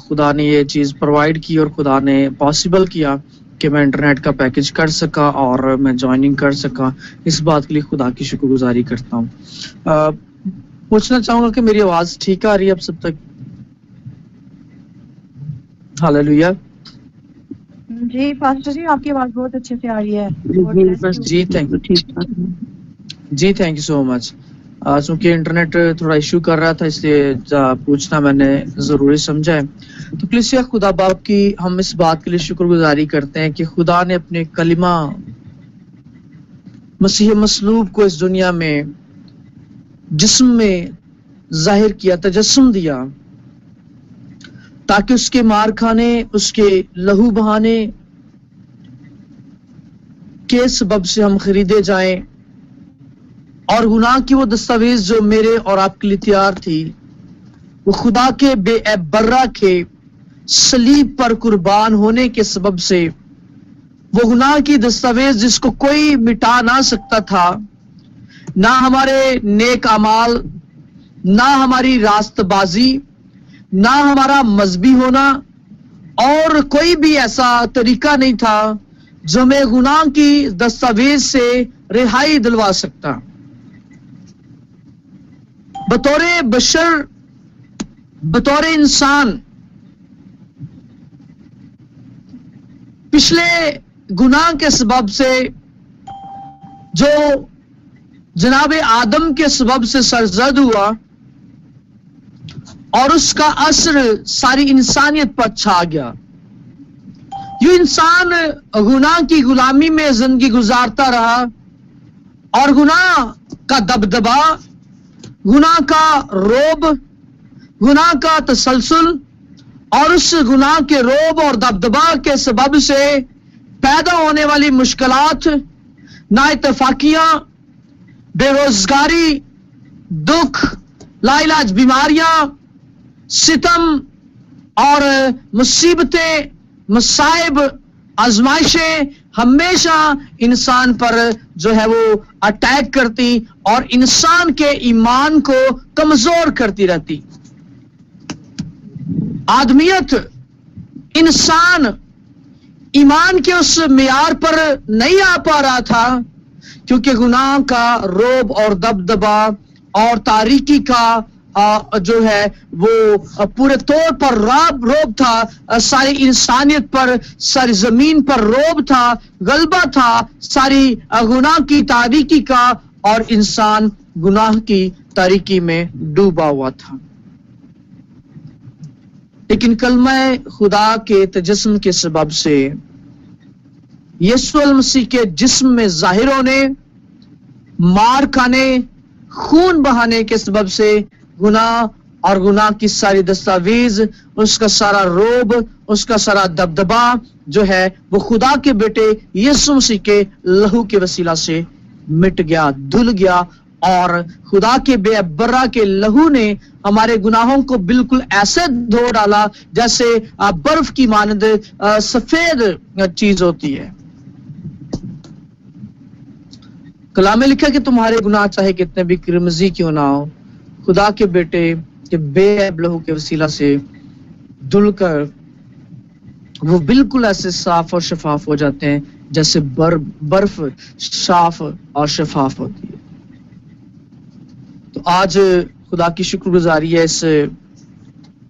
[SPEAKER 2] खुदा ने ये चीज़ प्रोवाइड की और खुदा ने पॉसिबल किया कि मैं इंटरनेट का पैकेज कर सका और मैं ज्वाइनिंग कर सका। इस बात के लिए खुदा की शुक्रगुजारी करता हूँ। पूछना चाहूंगा कि मेरी आवाज ठीक आ रही है अब सब तक? हालेलुया।
[SPEAKER 3] जी पास्टर जी आपकी आवाज बहुत अच्छे से आ रही है।
[SPEAKER 2] जी थैंक यू सो मच। चूंकि इंटरनेट थोड़ा इशू कर रहा था इसलिए पूछना मैंने जरूरी समझा है। तो प्लीज खुदा बाप की हम इस बात के लिए शुक्रगुजारी करते हैं कि खुदा ने अपने कलिमा मसीह मसलूब को इस दुनिया में
[SPEAKER 5] جسم میں ظاہر کیا، تجسم دیا، تاکہ اس کے مار کھانے، اس کے لہو بہانے کے سبب سے ہم خریدے جائیں، اور گناہ کی وہ دستاویز جو میرے اور آپ کے لیے تیار تھی، وہ خدا کے بے عیب برہ کے صلیب پر قربان ہونے کے سبب سے، وہ گناہ کی دستاویز جس کو کوئی مٹا نہ سکتا تھا، نہ ہمارے نیک اعمال، نہ ہماری راست بازی، نہ ہمارا مذہبی ہونا، اور کوئی بھی ایسا طریقہ نہیں تھا جو ہمیں گناہ کی دستاویز سے رہائی دلوا سکتا۔ بطور بشر، بطور انسان، پچھلے گناہ کے سبب سے جو جناب آدم کے سبب سے سرزد ہوا، اور اس کا اثر ساری انسانیت پر چھا گیا، یہ انسان گناہ کی غلامی میں زندگی گزارتا رہا، اور گناہ کا دبدبا، گناہ کا روب، گناہ کا تسلسل، اور اس گناہ کے روب اور دبدبا کے سبب سے پیدا ہونے والی مشکلات، نا اتفاقیاں، بے روزگاری، دکھ، لا علاج بیماریاں، ستم اور مصیبتیں، مصائب، آزمائشیں ہمیشہ انسان پر جو ہے وہ اٹیک کرتی اور انسان کے ایمان کو کمزور کرتی رہتی۔ آدمیت، انسان ایمان کے اس معیار پر نہیں آ پا رہا تھا، کیونکہ گناہ کا روب اور دبدبا اور تاریکی کا جو ہے وہ پورے طور پر روب تھا، ساری انسانیت پر، ساری زمین پر روب تھا، غلبہ تھا ساری گناہ کی تاریکی کا، اور انسان گناہ کی تاریکی میں ڈوبا ہوا تھا۔ لیکن کلمہ خدا کے تجسم کے سبب سے، یسوع المسیح کے جسم میں ظاہر ہونے، مار کھانے، خون بہانے کے سبب سے گناہ اور گناہ کی ساری دستاویز، اس کا سارا روب، اس کا سارا دبدبا جو ہے وہ خدا کے بیٹے یسوع مسیح کے لہو کے وسیلہ سے مٹ گیا، دھل گیا، اور خدا کے بے برہ کے لہو نے ہمارے گناہوں کو بالکل ایسے دھو ڈالا جیسے برف کی مانند سفید چیز ہوتی ہے۔ کلام میں لکھا کہ تمہارے گناہ چاہے کتنے بھی کرمزی کیوں نہ ہو، خدا کے بیٹے کے بے عیب لہو کے وسیلہ سے دھل کر وہ بالکل ایسے صاف اور شفاف ہو جاتے ہیں جیسے برف صاف اور شفاف ہوتی ہے۔ تو آج خدا کی شکر گزاری ہے، اس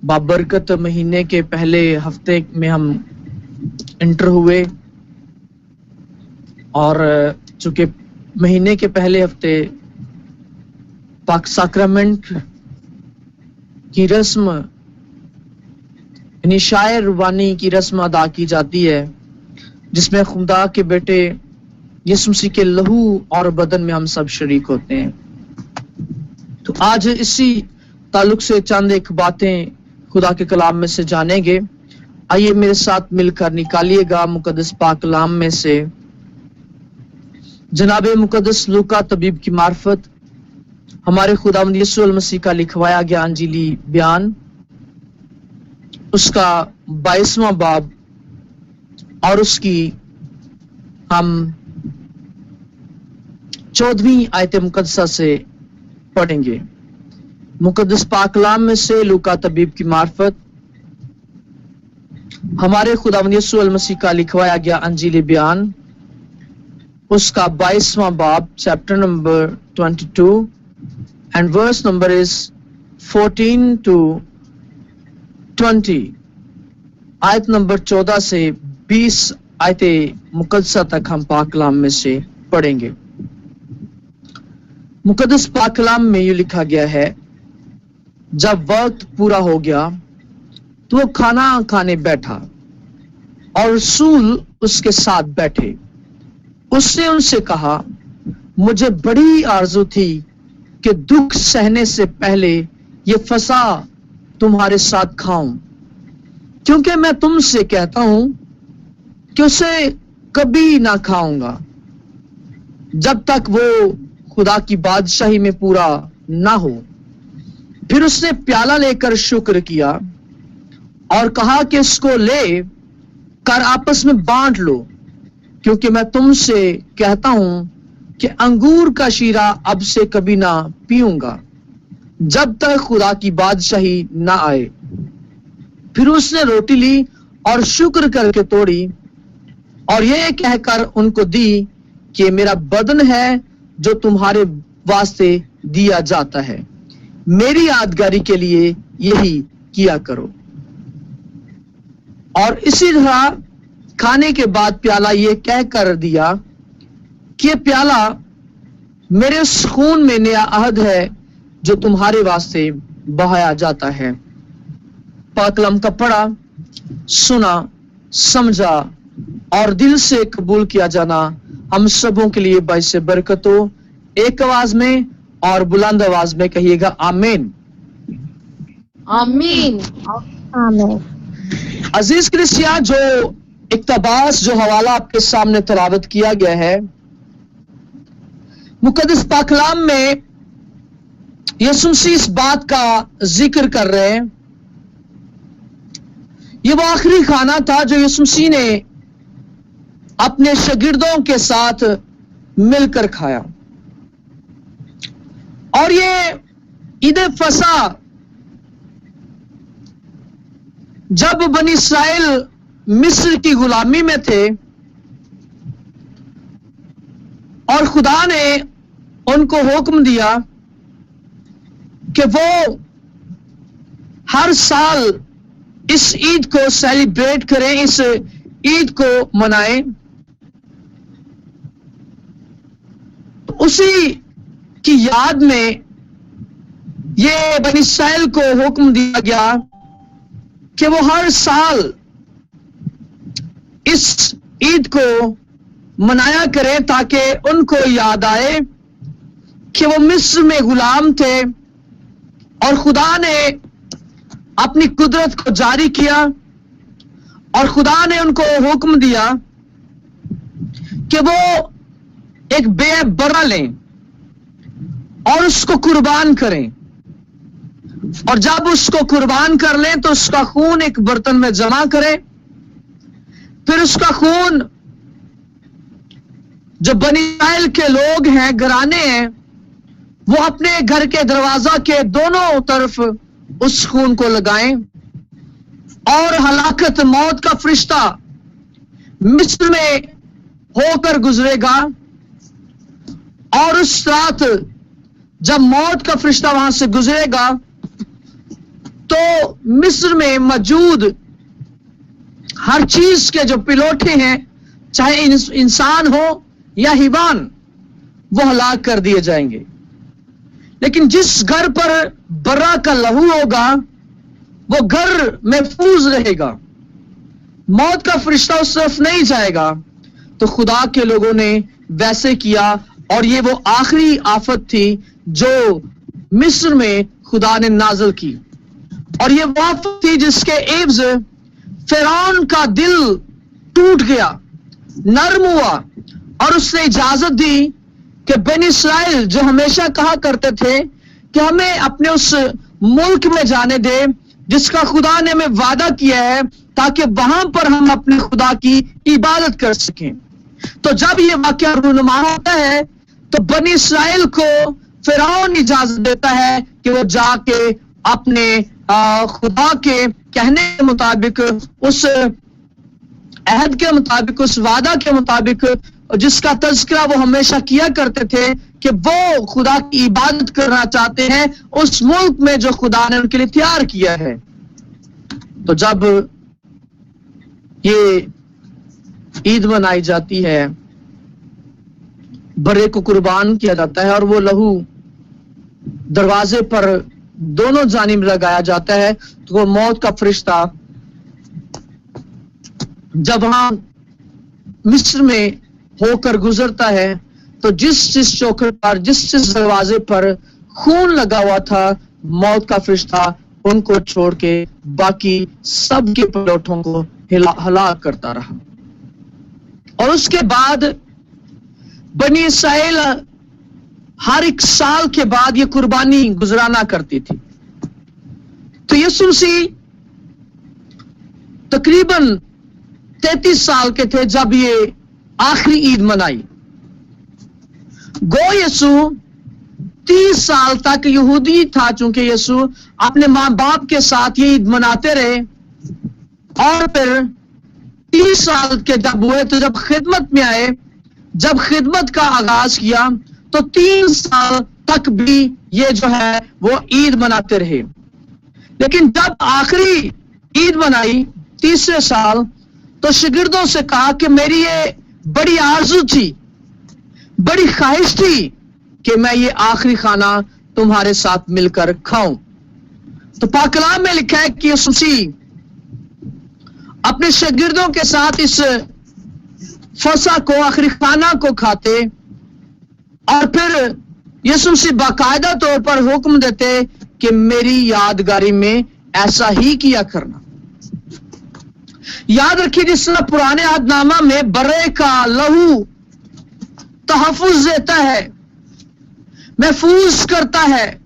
[SPEAKER 5] بابرکت مہینے کے پہلے ہفتے میں ہم انٹر ہوئے، اور چونکہ مہینے کے پہلے ہفتے پاک ساکرامنٹ کی رسم، یعنی شاعر روانی کی رسم ادا کی جاتی ہے، جس میں خدا کے بیٹے یسوع مسیح کے لہو اور بدن میں ہم سب شریک ہوتے ہیں۔ تو آج اسی تعلق سے چند ایک باتیں خدا کے کلام میں سے جانیں گے۔ آئیے میرے ساتھ مل کر نکالیے گا مقدس پاک کلام میں سے جناب مقدس لوکا طبیب کی معرفت ہمارے خداوند یسوع المسیح کا لکھوایا گیا انجیلی بیان، اس کا 22واں باب، اور اس کی ہم 14ویں آیت مقدسہ سے پڑھیں گے۔ مقدس پاک کلام میں سے لوکا طبیب کی معرفت ہمارے خداوند یسوع المسیح کا لکھوایا گیا انجیلی بیان، اس کا 22واں باب، چیپٹر نمبر 22 اینڈ ورس نمبر از 14 to 20، آیت نمبر 14 سے 20 آیت مقدسہ تک ہم پاک کلام میں سے پڑھیں گے۔ مقدس پاک کلام میں یہ لکھا گیا ہے، جب وقت پورا ہو گیا تو وہ کھانا کھانے بیٹھا اور رسول اس کے ساتھ بیٹھے۔ اس نے ان سے کہا، مجھے بڑی آرزو تھی کہ دکھ سہنے سے پہلے یہ فسا تمہارے ساتھ کھاؤں، کیونکہ میں تم سے کہتا ہوں کہ اسے کبھی نہ کھاؤں گا جب تک وہ خدا کی بادشاہی میں پورا نہ ہو۔ پھر اس نے پیالہ لے کر شکر کیا اور کہا کہ اس کو لے کر آپس میں بانٹ لو، کیونکہ میں تم سے کہتا ہوں کہ انگور کا شیرہ اب سے کبھی نہ پیوں گا جب تک خدا کی بادشاہی نہ آئے۔ پھر اس نے روٹی لی اور شکر کر کے توڑی اور یہ کہہ کر ان کو دی کہ میرا بدن ہے جو تمہارے واسطے دیا جاتا ہے، میری یادگاری کے لیے یہی کیا کرو۔ اور اسی طرح کھانے کے بعد پیالہ یہ کہہ کر دیا کہ یہ پیالہ میرے اس خون میں نیا عہد ہے جو تمہارے واسطے بہایا جاتا ہے۔ پاک کلام کا پڑھا، سنا، سمجھا اور دل سے قبول کیا جانا ہم سبوں کے لیے باعث برکت ہو۔ ایک آواز میں اور بلند آواز میں کہیے گا آمین۔
[SPEAKER 6] آمین۔
[SPEAKER 7] آمین۔
[SPEAKER 5] عزیز کلیسیا، جو اقتباس جو حوالہ آپ کے سامنے تلاوت کیا گیا ہے، مقدس پاک کلام میں یسوع مسیح اس بات کا ذکر کر رہے ہیں۔ یہ وہ آخری کھانا تھا جو یسوع مسیح نے اپنے شاگردوں کے ساتھ مل کر کھایا، اور یہ عید فصح جب بنی اسرائیل مصر کی غلامی میں تھے اور خدا نے ان کو حکم دیا کہ وہ ہر سال اس عید کو سیلیبریٹ کریں، اس عید کو منائیں، اسی کی یاد میں یہ بنی اسرائیل کو حکم دیا گیا کہ وہ ہر سال اس عید کو منایا کریں تاکہ ان کو یاد آئے کہ وہ مصر میں غلام تھے اور خدا نے اپنی قدرت کو جاری کیا اور خدا نے ان کو حکم دیا کہ وہ ایک بے برا لیں اور اس کو قربان کریں، اور جب اس کو قربان کر لیں تو اس کا خون ایک برتن میں جمع کریں، پھر اس کا خون جو بنی اسرائیل کے لوگ ہیں، گھرانے ہیں، وہ اپنے گھر کے دروازہ کے دونوں طرف اس خون کو لگائیں، اور ہلاکت موت کا فرشتہ مصر میں ہو کر گزرے گا، اور اس رات جب موت کا فرشتہ وہاں سے گزرے گا تو مصر میں موجود ہر چیز کے جو پلوٹے ہیں، چاہے انسان ہو یا حیوان، وہ ہلاک کر دیے جائیں گے۔ لیکن جس گھر پر برا کا لہو ہوگا وہ گھر محفوظ رہے گا، موت کا فرشتہ اس طرف نہیں جائے گا۔ تو خدا کے لوگوں نے ویسے کیا، اور یہ وہ آخری آفت تھی جو مصر میں خدا نے نازل کی، اور یہ وہ آفت تھی جس کے عوض فرعون کا دل ٹوٹ گیا، نرم ہوا، اور اس نے اجازت دی کہ بنی اسرائیل جو ہمیشہ کہا کرتے تھے کہ ہمیں اپنے اس ملک میں جانے دے جس کا خدا نے ہمیں وعدہ کیا ہے، تاکہ وہاں پر ہم اپنے خدا کی عبادت کر سکیں۔ تو جب یہ واقعہ رونما ہوتا ہے تو بنی اسرائیل کو فرعون اجازت دیتا ہے کہ وہ جا کے اپنے خدا کے کہنے کے مطابق، اس عہد کے مطابق، اس وعدہ کے مطابق جس کا تذکرہ وہ ہمیشہ کیا کرتے تھے کہ وہ خدا کی عبادت کرنا چاہتے ہیں اس ملک میں جو خدا نے ان کے لیے تیار کیا ہے۔ تو جب یہ عید منائی جاتی ہے، برے کو قربان کیا جاتا ہے، اور وہ لہو دروازے پر دونوں جانب لگایا جاتا ہے، تو وہ موت کا فرشتہ جب وہاں مصر میں ہو کر گزرتا ہے تو جس چوکھٹ پر، جس دروازے پر खून लगा हुआ था, मौत का फरिश्ता उनको छोड़ के बाकी सबके पलौठों को हलाक करता रहा। और उसके बाद बनी इसराइल हर एक साल के बाद ये कुर्बानी गुजराना करती थी। तो यीशु मसीह तकरीबन 33 साल के थे जब ये आखिरी ईद मनाई। गो यीशु 30 साल तक यहूदी था, चूंकि यीशु अपने माँ बाप के साथ ये ईद मनाते रहे। और फिर 30 साल के जब हुए तो जब खिदमत में आए, जब खिदमत का आगाज किया तो 3 साल तक भी ये जो है वो ईद मनाते रहे। लेकिन जब आखिरी ईद मनाई 30वें साल, तो शागिर्दों से कहा कि मेरी ये बड़ी आरज़ू थी, बड़ी ख्वाहिश थी कि मैं ये आखिरी खाना तुम्हारे साथ मिलकर खाऊं। तो पाक कलाम में लिखा है कि यीशु मसीह अपने शागिर्दों के साथ इस फसा को, आखिरी खाना को खाते, और फिर यीशु मसीह बाकायदा तौर पर हुक्म देते कि मेरी यादगारी में ऐसा ही किया करना। याद रखिए, जिस तरह पुराने अहदनामा में बर्रे का लहू तहफ़्फ़ुज़ देता है, महफूज करता है,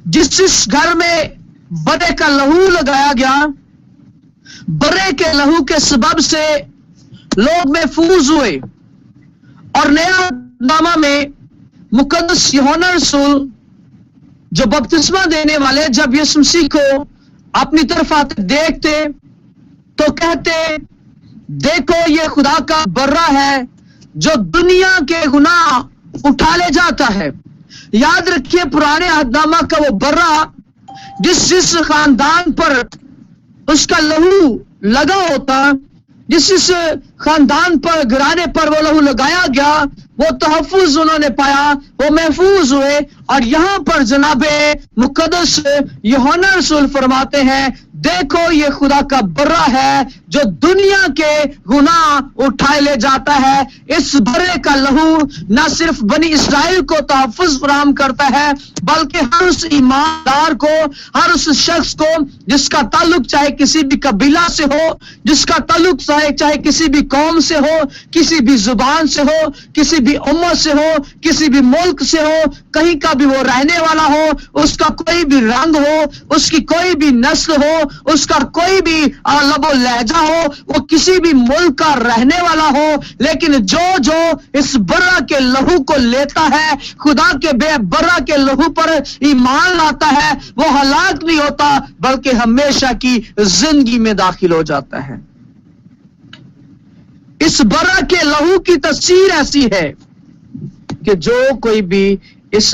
[SPEAKER 5] जिस घर में बर्रे का लहू लगाया गया, बर्रे के लहू के सबब से लोग महफूज हुए। और नया नामा में मुकद्दस यूहन्ना रसूल जो बपतिस्मा देने वाले जब यीशु मसीह को अपनी तरफ आते देखते तो कहते, देखो ये खुदा का बर्रा है जो दुनिया के गुनाह उठा ले जाता है। याद रखिए, पुराने अहदनामा का वो बर्रा जिस खानदान पर उसका लहू लगा होता, जिस खानदान पर गिराने पर वो लहू लगाया गया, वो तहफ़्फ़ुज़ उन्होंने पाया, वो महफूज हुए। और यहां पर जनाबे मुकद्दस यूहन्ना रसूल फरमाते हैं, देखो ये खुदा का बर्रा है जो दुनिया के गुनाह उठाए ले जाता है। इस बर्रे का लहू न सिर्फ बनी इस्राइल को तहफ़्फ़ुज़ फराहम करता है, बल्कि हर उस ईमानदार को, हर उस शख्स को जिसका ताल्लुक चाहे किसी भी कबीला से हो, जिसका ताल्लुक चाहे किसी भी कौम से हो, किसी भी जुबान से हो, किसी भी उम्मत से हो, किसी भी मुल्क से हो, कहीं का भी वो रहने वाला हो, उसका कोई भी रंग हो, उसकी कोई भी नस्ल हो, उसका कोई भी लबो लहजा हो, वो किसी भी मुल्क का रहने वाला हो, लेकिन जो इस बर्रा के लहू को लेता है, खुदा के बर्रा के लहू पर ईमान लाता है, वो हलाक नहीं होता बल्कि हमेशा की जिंदगी में दाखिल हो जाता है। इस बर्रा के लहू की तफसीर ऐसी है कि जो कोई भी इस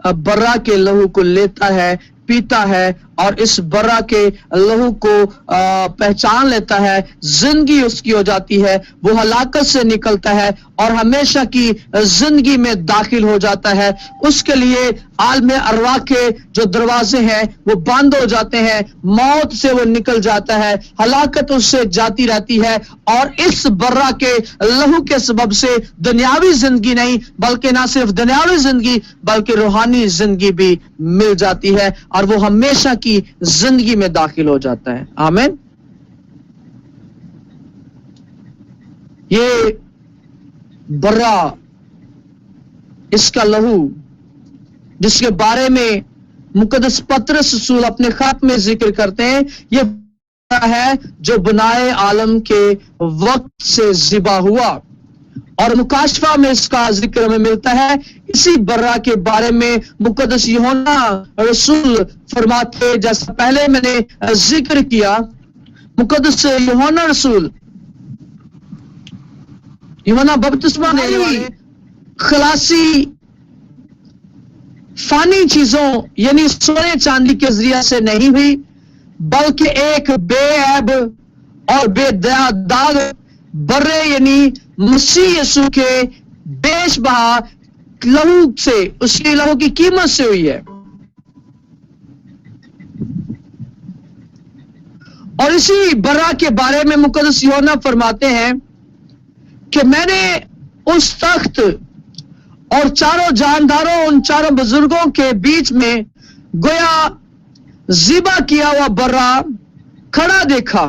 [SPEAKER 5] बर्रा के लहू को लेता है, पीता है और इस बर्रा के लहू को पहचान लेता है, जिंदगी उसकी हो जाती है, वो हलाकत से निकलता है और हमेशा की जिंदगी में दाखिल हो जाता है। उसके लिए आलम अरवा के जो दरवाजे हैं वो बंद हो जाते हैं, मौत से वो निकल जाता है, हलाकत उससे जाती रहती है। और इस बर्रा के लहू के सबब से दुनियावी जिंदगी नहीं, बल्कि ना सिर्फ दुनियावी जिंदगी बल्कि रूहानी जिंदगी भी मिल जाती है और वो हमेशा की जिंदगी में दाखिल हो जाता है। आमीन। ये बर्रा, इसका लहू जिसके बारे में मुकद्दस पतरस रसूल अपने खत में जिक्र करते हैं, ये बर्रा है जो बनाए आलम के वक्त से ज़िबा हुआ। और मुकाशफा में इसका जिक्र हमें मिलता है। इसी बर्रा के बारे में मुकद्दस यूहन्ना रसूल फरमाते, जैसा पहले मैंने जिक्र किया, मुकद्दस यूहन्ना रसूल, यूहन्ना बपतिस्मा देने वाले, खलासी फानी चीजों यानी सोने चांदी के जरिया से नहीं हुई, बल्कि एक बेऐब और बेदाग बर्रे यानी मसीह यीशु के बेशबहा लहू से, उसके लहू की कीमत से हुई है। और इसी बर्रा के बारे में मुकद्दस यूहन्ना फरमाते हैं कि मैंने उस तख्त اور چاروں جانداروں ان چاروں بزرگوں کے بیچ میں گویا ذبح کیا ہوا برا کھڑا دیکھا،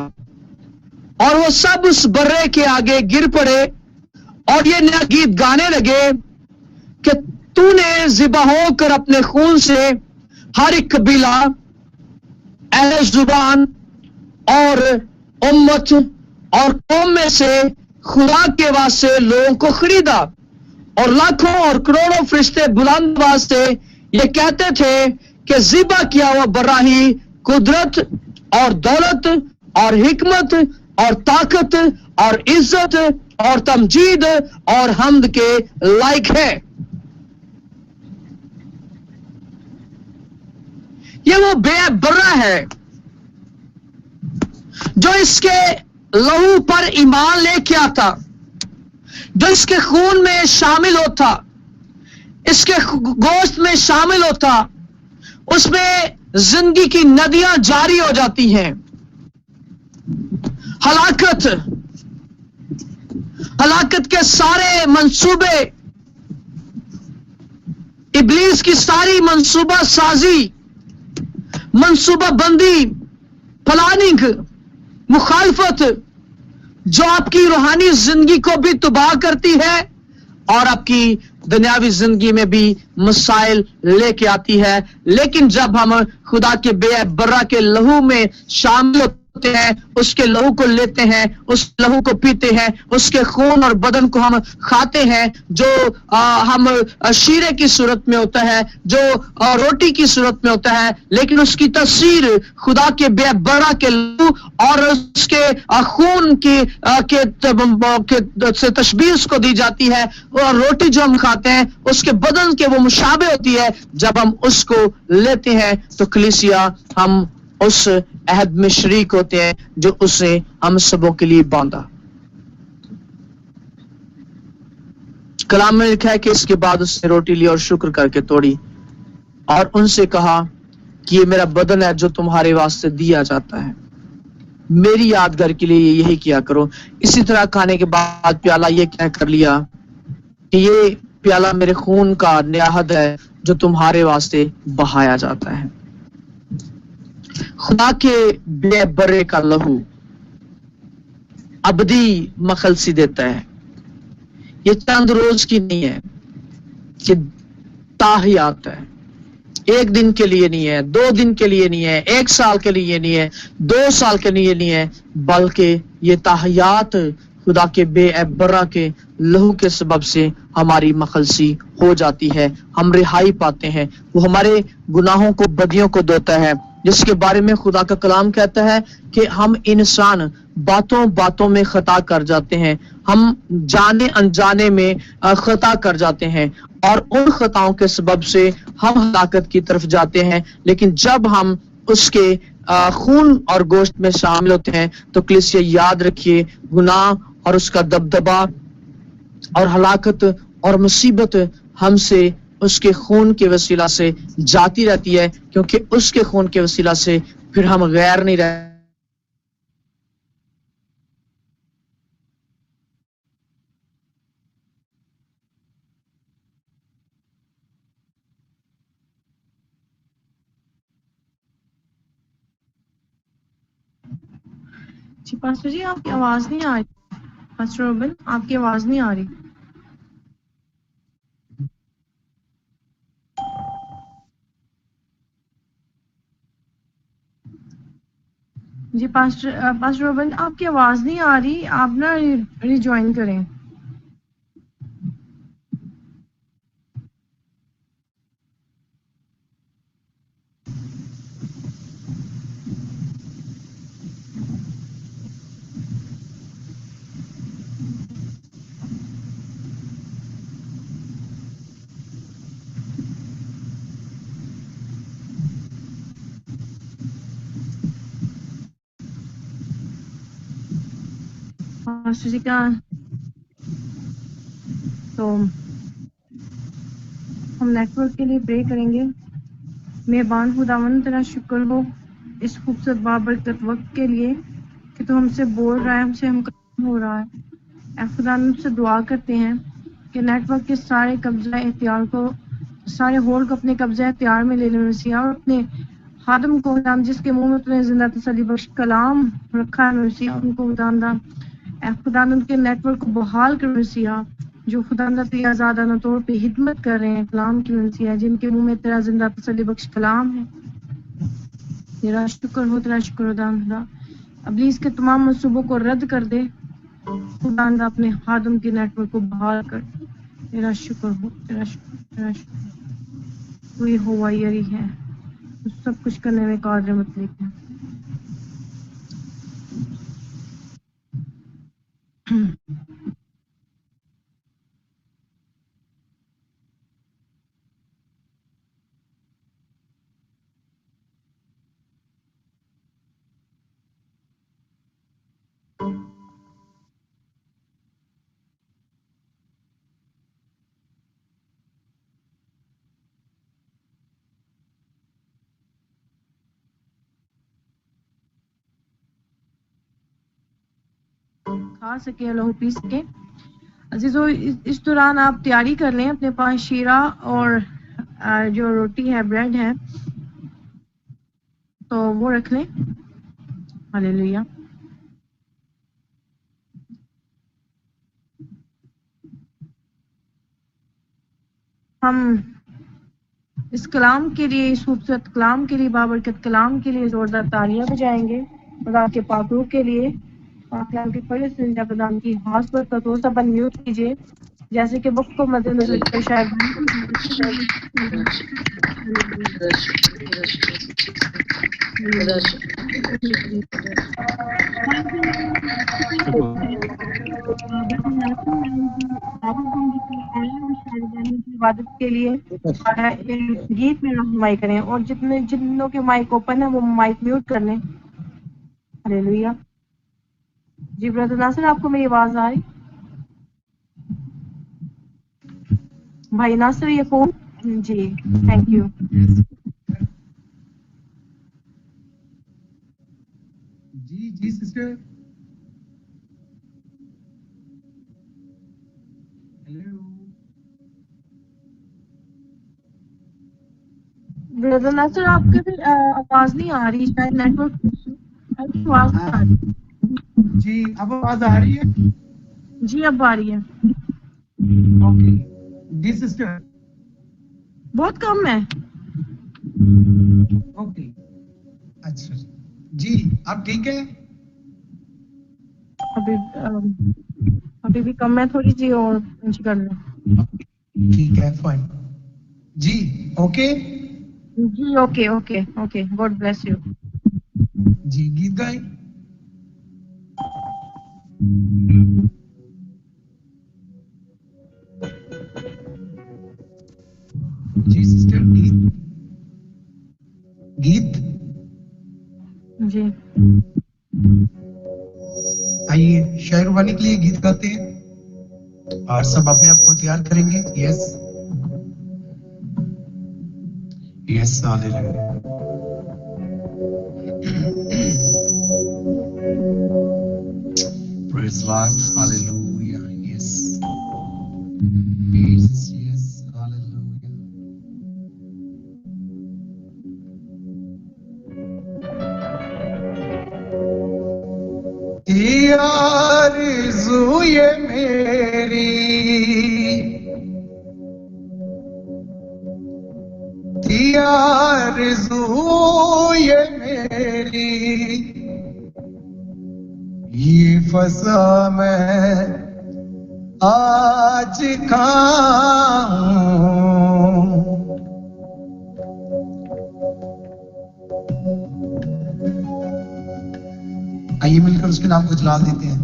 [SPEAKER 5] اور وہ سب اس برے کے آگے گر پڑے اور یہ نیا گیت گانے لگے کہ تو نے ذبح ہو کر اپنے خون سے ہر ایک قبیلہ، اہل زبان اور امت اور قوم میں سے خدا کے واسطے لوگوں کو خریدا، اور لاکھوں اور کروڑوں فرشتے بلند آواز سے یہ کہتے تھے کہ ذبح کیا ہوا برا ہی قدرت اور دولت اور حکمت اور طاقت اور عزت اور تمجید اور حمد کے لائق ہے۔ یہ وہ بے برہ ہے جو اس کے لہو پر ایمان لے کے آتا، جو اس کے خون میں شامل ہوتا، اس کے گوشت میں شامل ہوتا، اس میں زندگی کی ندیاں جاری ہو جاتی ہیں۔ ہلاکت کے سارے منصوبے، ابلیس کی ساری منصوبہ سازی، منصوبہ بندی، پلاننگ، مخالفت جو آپ کی روحانی زندگی کو بھی تباہ کرتی ہے اور آپ کی دنیاوی زندگی میں بھی مسائل لے کے آتی ہے، لیکن جب ہم خدا کے بے برہ کے لہو میں شامل ہوتے ہیں، اس کے لہو کو لیتے ہیں، اس لہو کو پیتے ہیں، اس کے خون اور بدن کو ہم کھاتے ہیں، جو ہم شیرے کی صورت میں ہوتا ہے، جو روٹی کی صورت میں ہوتا ہے، لیکن اس کی تفسیر خدا کے بے برہ کے لہو اور اس کے خون کی سے تشبیہ اس کو دی جاتی ہے، اور روٹی جو ہم کھاتے ہیں اس کے بدن کے وہ مشابہ ہوتی ہے۔ جب ہم اس کو لیتے ہیں تو کلیسیا ہم اس عہد میں شریک ہوتے ہیں جو اس نے ہم سبوں کے لیے باندھا۔ کلام میں لکھا ہے کہ اس کے بعد اس نے روٹی لی اور شکر کر کے توڑی اور ان سے کہا کہ یہ میرا بدن ہے جو تمہارے واسطے دیا جاتا ہے، میری یادگار کے لیے یہی کیا کرو۔ اسی طرح کھانے کے بعد پیالہ یہ کہہ کر لیا کہ یہ پیالہ میرے خون کا نیا عہد ہے جو تمہارے واسطے بہایا جاتا ہے۔ خدا کے بے برے کا لہو ابدی مخلصی دیتا ہے، یہ چند روز کی نہیں ہے، یہ تاحیات ہے، ایک دن کے لیے نہیں ہے، 2 دن کے لیے نہیں ہے، 1 سال کے لیے نہیں ہے، 2 سال کے لیے نہیں ہے، بلکہ یہ تاحیات خدا کے بے برہ کے لہو کے سبب سے ہماری مخلصی ہو جاتی ہے، ہم رہائی پاتے ہیں، وہ ہمارے گناہوں کو بدیوں کو دھوتا ہے، جس کے بارے میں خدا کا کلام کہتا ہے کہ ہم انسان باتوں باتوں میں خطا کر جاتے ہیں، ہم جانے انجانے میں خطا کر جاتے ہیں، اور ان خطاؤں کے سبب سے ہم ہلاکت کی طرف جاتے ہیں۔ لیکن جب ہم اس کے خون اور گوشت میں شامل ہوتے ہیں تو کلیسیا یاد رکھیے، گناہ اور اس کا دبدبا اور ہلاکت اور مصیبت ہم سے اس کے خون کے وسیلہ سے جاتی رہتی ہے، کیونکہ اس کے خون کے وسیلہ سے پھر ہم غیر نہیں رہتے۔
[SPEAKER 3] جی پاسٹر جی آپ کی آواز نہیں آ رہی، پاسٹر روبن آپ کی آواز نہیں آ رہی۔ جی پاسٹر روبن آپ کی آواز نہیں آ رہی، آپ نا ریجوائن کریں۔ پاسٹر جی کا تو ہم نیٹ ورک کے لیے پرے کریں گے۔ مہربان خداوند تیرا شکر ہو اس خوبصورت بابرکت وقت کے لیے کہ تو ہم سے بول رہا ہے، ہم سے ہم کام ہو رہا ہے۔ اے خدا ہم سے دعا کرتے ہیں کہ نیٹ ورک کے سارے قبضہ اختیار کو، سارے ہول کو اپنے قبضہ اختیار میں لے لے مسیح، اور اپنے خادم کو خداوند جس کے منہ میں تو نے زندہ تسلی بخش کلام رکھا ہے مسیح، ان کو خداوند اے خداوند ان کے نیٹ ورک کو بحال کر مسیح، جو خداوند تیرے آزادانہ طور پہ خدمت کر رہے ہیں کلام کی مسیح، جن کے منہ میں تیرا زندہ تسلی بخش کلام ہے. تیرا شکر ہو، تیرا شکر ہو خدا. ابلیس کے تمام منصوبوں کو رد کر دے خداوند، اپنے خادم کے نیٹ ورک کو بحال کر. تیرا شکر ہو، تیرا شکر، تیرا شکر. تو یہ ہوا یری ہے، تو سب کچھ کرنے میں قادر مطلق ہے. کھا سکے، لہو پی سکے. عزیزو اس دوران آپ تیاری کر لیں، اپنے پاس شیرہ اور جو روٹی ہے، بریڈ ہے، تو وہ رکھ لیں. ہاللیلویہ. ہم اس کلام کے لیے، اس خوبصورت کلام کے لیے، بابرکت کلام کے لیے زوردار تالیاں بجائیں گے. خدا کے پاک روح کے لیے کلام کی پڑھے سنجا پردان کی خاص پر تو سب میوٹ کیجیے، جیسے کہ وقت کو مد نظر رکھتے شاید. عبادت کے لیے گیت میں رہنمائی کریں، اور جنوں کے مائک اوپن ہے وہ مائک میوٹ کر لیں. ہاللیلویہ. جی برادر ناصر، آپ کو میری آواز آ رہی؟ بھائی ناصر یہ فون. جی تھینک یو.
[SPEAKER 1] جی سسٹر. ہیلو
[SPEAKER 3] برادر ناصر، آپ کی پھر آواز نہیں آ رہی، شاید نیٹ ورک آواز نہیں آ رہی.
[SPEAKER 1] جی اب آواز آ رہی ہے؟
[SPEAKER 3] جی اب آ رہی ہے.
[SPEAKER 1] اوکے. جی سسٹر.
[SPEAKER 3] بہت کم ہے.
[SPEAKER 1] اوکے. اچھا جی، آپ ٹھیک ہے؟
[SPEAKER 3] ابھی بھی کم ہے تھوڑی جی، اور انچ کر لیں.
[SPEAKER 1] ٹھیک ہے، فائن. جی اوکے.
[SPEAKER 3] جی okay okay okay. God bless you.
[SPEAKER 1] جی گیت گائیں. جی سسٹر، گیت.
[SPEAKER 3] جی
[SPEAKER 1] آئیے شاعر روحانی کے لیے گیت گاتے ہیں، اور سب اپنے آپ کو تیار کریں گے. یس یس. ہاللیلویہ. Praise Lord. Hallelujah. Yes. Jesus. Yes. Hallelujah. آرزو یہ میری آرزو یہ میری، یہ فضا میں آج کھاؤں. آئیے مل کر اس کے نام کو جلال دیتے ہیں.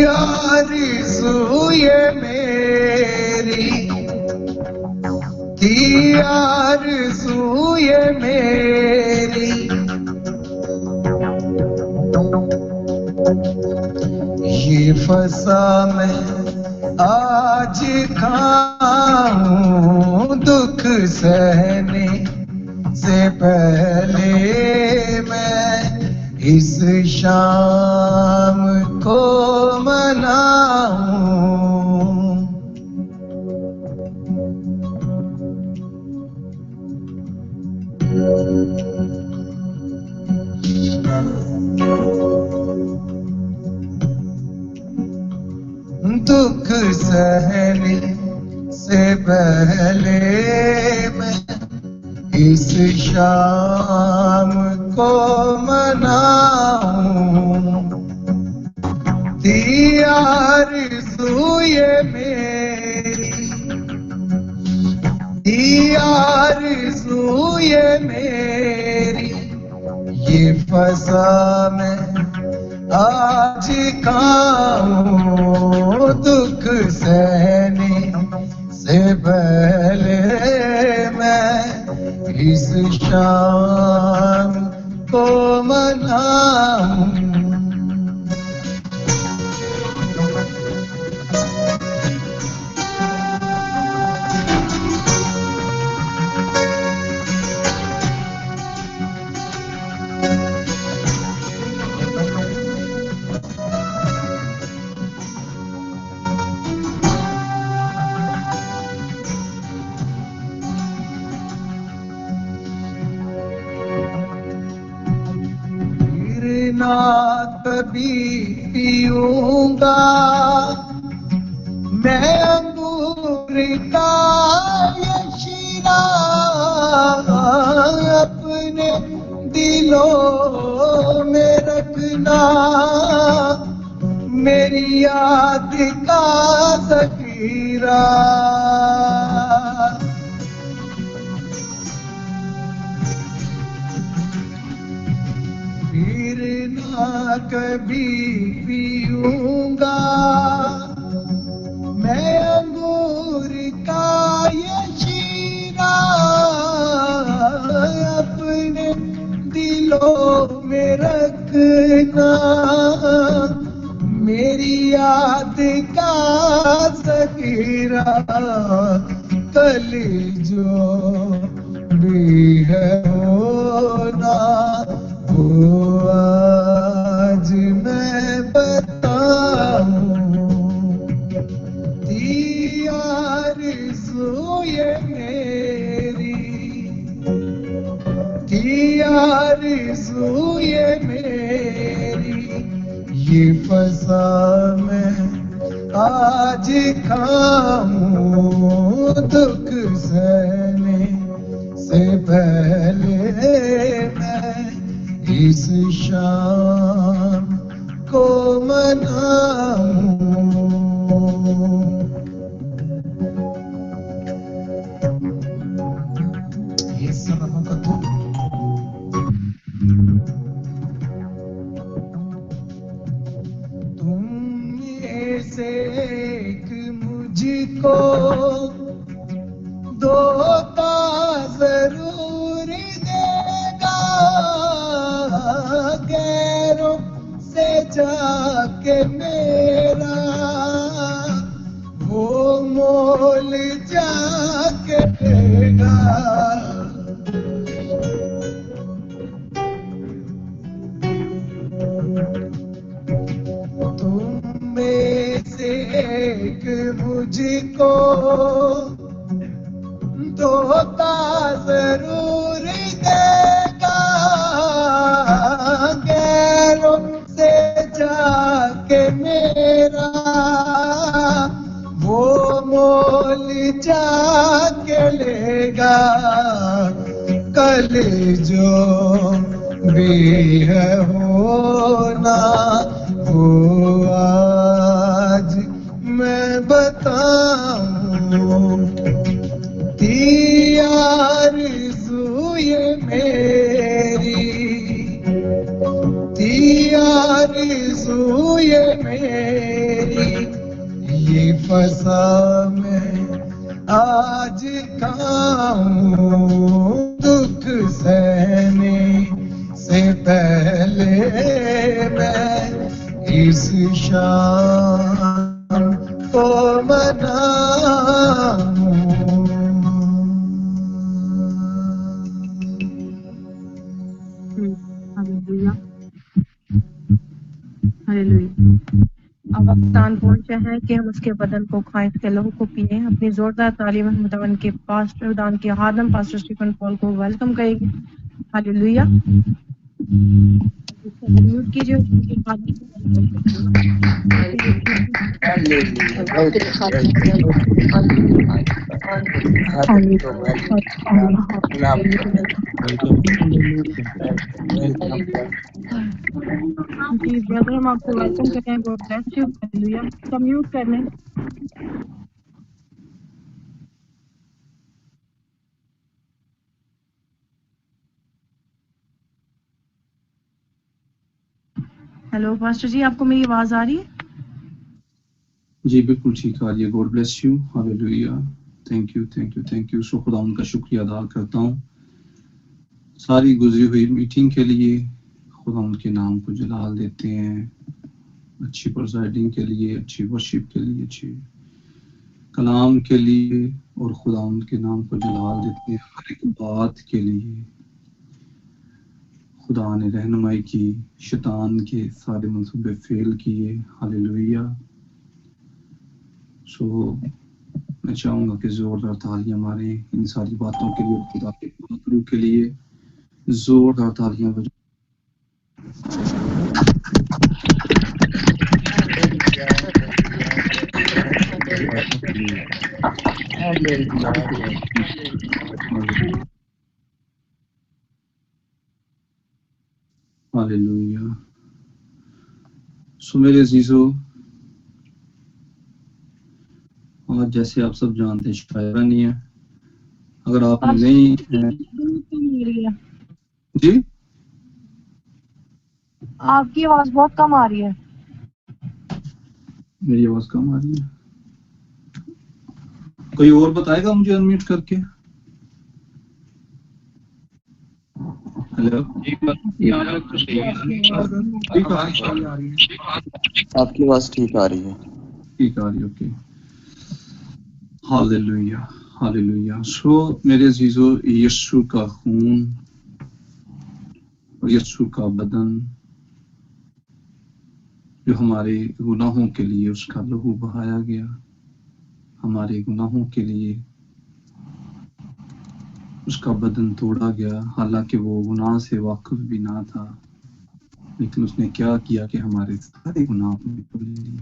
[SPEAKER 1] آرزو یہ میری थी आरज़ू ये मेरी, ये फसा मैं आज खाऊं दुख सहने से पहले मैं इस शाम को मनाऊं। दुख सहने से पहले मैं इस शाम को मनाऊं। थी आरज़ू ये मेरी, थी आरज़ू ये मेरी, ये फसा मैं आज खाऊं दुख सहने से पहले मैं इस शाम को मनाऊं। ना कभी पीऊंगा मैं अंगूर का ये शीरा, अपने दिलों में रखना मेरी याद का ज़खीरा। फिर ना कभी पीऊंगा मैं अंगूर का ये शीरा, अपने दिलों में रखना मेरी याद का ज़खीरा। कल जो भी है होना वो आज मैं बताऊं। थी आरज़ू ये मेरी, थी आरज़ू ये मेरी, ये फसा मैं आज खाऊं दुख सहने से पहले मैं इस शाम को मनाऊं। ये सब का तो तुम में से एक मुझको दोता जरूर देगा, गैरों से जाके मेरा वो मोल जाके देगा। तुम में से एक मुझको दोता जरूर देगा, गैरों से जाके मेरा वो मोल जाके लेगा। कल जो भी है होना वो आज मैं बताऊं। थी आरज़ू ये मेरी, थी आरज़ू ये मेरी, ये फसा मैं آج کہاں دکھ سہنے سے پہلے میں اس شان کو مناؤں.
[SPEAKER 3] Hallelujah hallelujah. اب وقت آن پہنچا ہے کہ ہم اس کے بدن کو کھائیں، اس کے لہو کو پیئیں. اپنی زوردار تعلیم خداوند کے پاسٹر خداوند کے خادم پاسٹر اسٹیفن پال کو ویلکم کرے گی. ہاللویا. میوٹ کیجیے. جی بردر ہم آپ کو ویلکم کرتے ہیں. God bless you. ہاللویا. تو میوٹ کر لیں. ہیلو پاسٹر جی، آپ کو میری آواز آ رہی ہے؟
[SPEAKER 6] جی بالکل ٹھیک آ رہی ہے. God bless you. Hallelujah. Thank you. So خدا ان کا شکریہ ادا کرتا ہوں ساری گزری ہوئی میٹنگ کے لیے. خدا ان کے نام کو جلال دیتے ہیں، اچھی پرزائڈنگ کے لیے، اچھی ورشپ کے لیے، اچھی کلام کے لیے، اور خدا ان کے نام کو جلال دیتے ہیں ہر ایک بات کے لیے. خدا نے رہنمائی کی، شیطان کے سارے منصوبے فیل کیے. ہاللویا. سو میں چاہوں گا کہ زوردار تالیاں ماریں ان ساری باتوں کے لیے، خدا کے گرو کے لیے زوردار تالیاں بجائیں. ہاللویا. سو میرے عزیزو، آج جیسے آپ سب جانتے ہیں شاعرہ نہیں ہے. اگر آپ نہیں جی
[SPEAKER 3] آپ کی آواز بہت کم آ رہی ہے.
[SPEAKER 6] میری آواز کم آ رہی ہے؟ کوئی اور بتائے گا مجھے انمیوٹ کر کے؟ ہیلو.
[SPEAKER 2] آپ کی آواز ٹھیک آ رہی ہے.
[SPEAKER 6] ٹھیک آ رہی ہے. اوکے. Hallelujah hallelujah. سو میرے عزیزو، یسوع کا خون اور یسوع کا بدن جو ہمارے گناہوں کے لیے اس کا لہو بہایا گیا، ہمارے گناہوں کے لیے اس کا بدن توڑا گیا. حالانکہ وہ گناہ سے واقف بھی نہ تھا، لیکن اس نے کیا کیا کہ ہمارے سارے گناہ اپنے پر لے لیے.